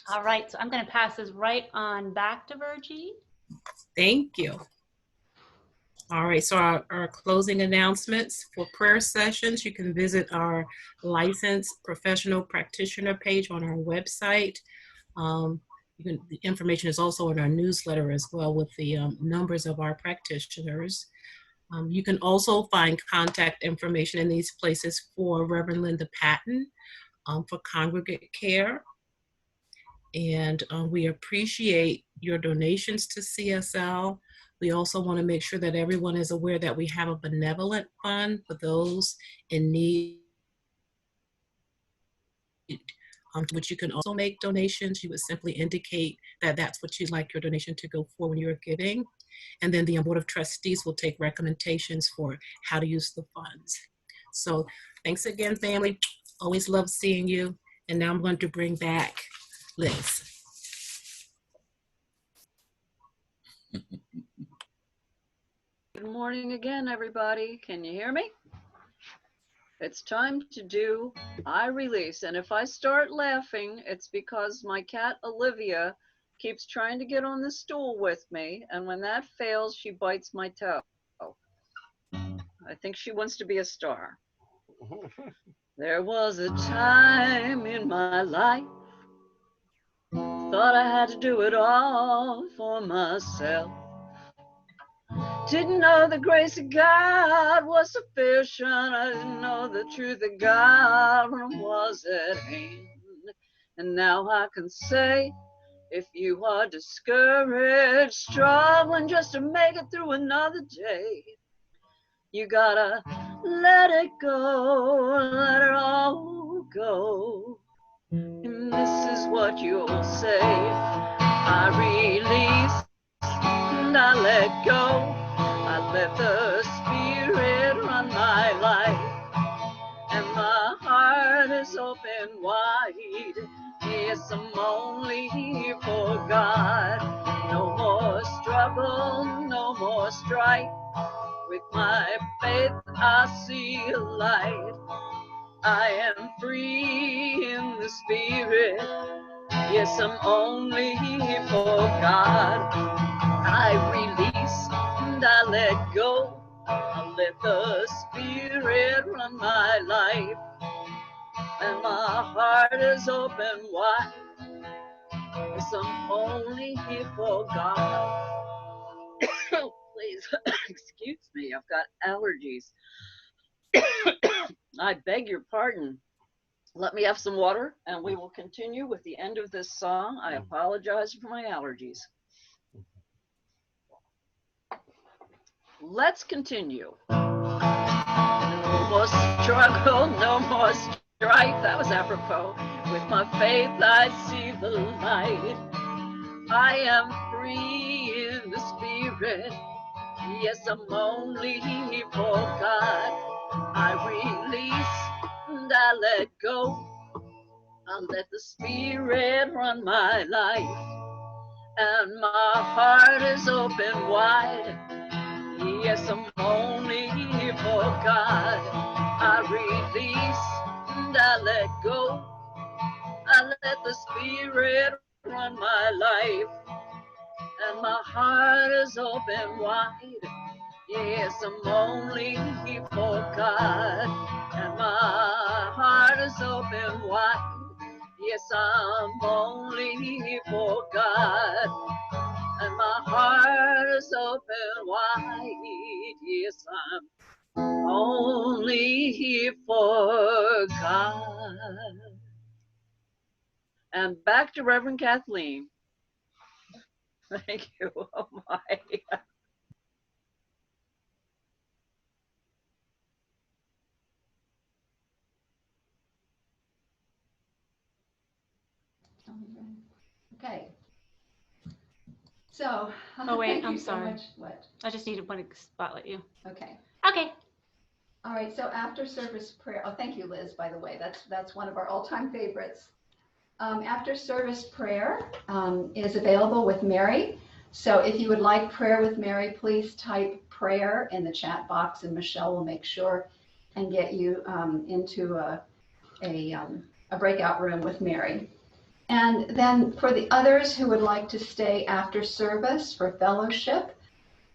All right, so I'm going to pass this right on back to Virgie. Thank you. All right, so our closing announcements for prayer sessions, you can visit our licensed professional practitioner page on our website. The information is also in our newsletter as well with the numbers of our practitioners. You can also find contact information in these places for Reverend Linda Patton for congregate care. And we appreciate your donations to CSL. We also want to make sure that everyone is aware that we have a benevolent fund for those in need, which you can also make donations. You would simply indicate that that's what you'd like your donation to go for when you're giving. And then the Board of Trustees will take recommendations for how to use the funds. So thanks again, family. Always love seeing you. And now I'm going to bring back Liz. Good morning again, everybody. Can you hear me? It's time to do I Release. And if I start laughing, it's because my cat Olivia keeps trying to get on the stool with me. And when that fails, she bites my toe. I think she wants to be a star. There was a time in my life, thought I had to do it all for myself. Didn't know the grace of God was sufficient. I didn't know the truth of God when it was at hand. And now I can say, if you are discouraged, struggling just to make it through another day, you gotta let it go, let it all go. And this is what you'll say: I release and I let go. I let the Spirit run my life, and my heart is open wide. Yes, I'm only here for God. No more struggle, no more strife. With my faith I see a light. I am free in the Spirit. Yes, I'm only here for God. I release and I let go. I let the Spirit run my life, and my heart is open wide. Yes, I'm only here for God. Please, excuse me, I've got allergies. I beg your pardon. Let me have some water and we will continue with the end of this song. I apologize for my allergies. Let's continue. No more struggle, no more strife. That was apropos. With my faith I see the light. I am free in the Spirit. Yes, I'm only here for God. I release and I let go. I let the Spirit run my life, and my heart is open wide. Yes, I'm only here for God. I release and I let go. I let the Spirit run my life, and my heart is open wide. Yes, I'm only here for God, and my heart is open wide. Yes, I'm only here for God, and my heart is open wide. Yes, I'm only here for God. And back to Reverend Kathleen. Thank you. Oh my. Okay. So, Oh, wait, thank I'm you so sorry. much. What? I just needed one to spotlight you. Okay. Okay. All right. So after service prayer. Oh, thank you, Liz. By the way, that's one of our all-time favorites. After service prayer is available with Mary. So if you would like prayer with Mary, please type prayer in the chat box, and Michelle will make sure and get you into a breakout room with Mary. And then for the others who would like to stay after service for fellowship,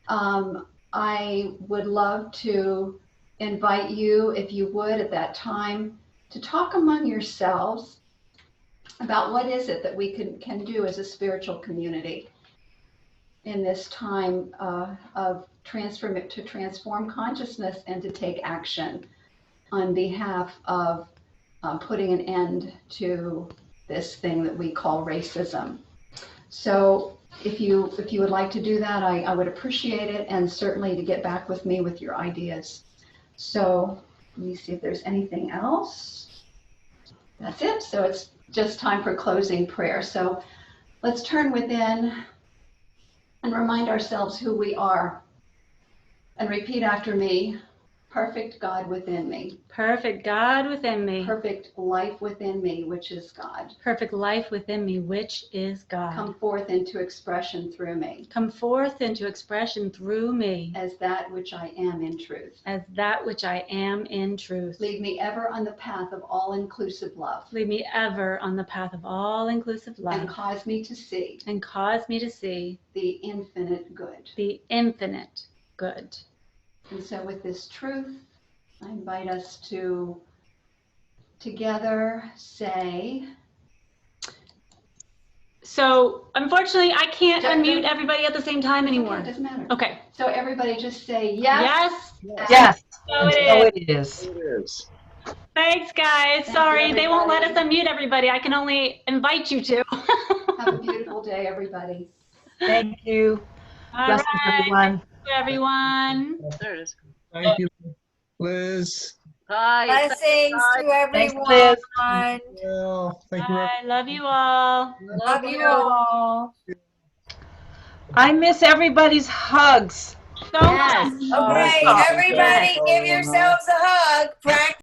I would love to invite you, if you would, at that time, to talk among yourselves about what is it that we can do as a spiritual community in this time of transform consciousness and to take action on behalf of putting an end to this thing that we call racism. So if you would like to do that, I would appreciate it, and certainly to get back with me with your ideas. So let me see if there's anything else. That's it. So it's just time for closing prayer. So let's turn within and remind ourselves who we are, and repeat after me. Perfect God within me. Perfect God within me. Perfect life within me, which is God. Perfect life within me, which is God. Come forth into expression through me. Come forth into expression through me. As that which I am in truth. As that which I am in truth. Lead me ever on the path of all-inclusive love. Lead me ever on the path of all-inclusive love. And cause me to see. And cause me to see. The infinite good. The infinite good. And so with this truth, I invite us to together say. So unfortunately, I can't unmute everybody at the same time anymore. Okay, it doesn't matter. Okay. So everybody just say yes. Yes. Yes. So it is. It is. Thanks, guys. Thank you, Sorry, they won't let us everybody. unmute everybody. I can only invite you to. Have a beautiful day, everybody. Thank you. All Blessings, right. everyone. Everyone. There it is. Thank you, Liz. Hi. Blessings to Thanks, everyone. Liz. Well, thank you. Bye. Love you all. Love you all. I miss everybody's hugs. So Yes. much. Okay, Oh, everybody, give yourselves a hug. Practice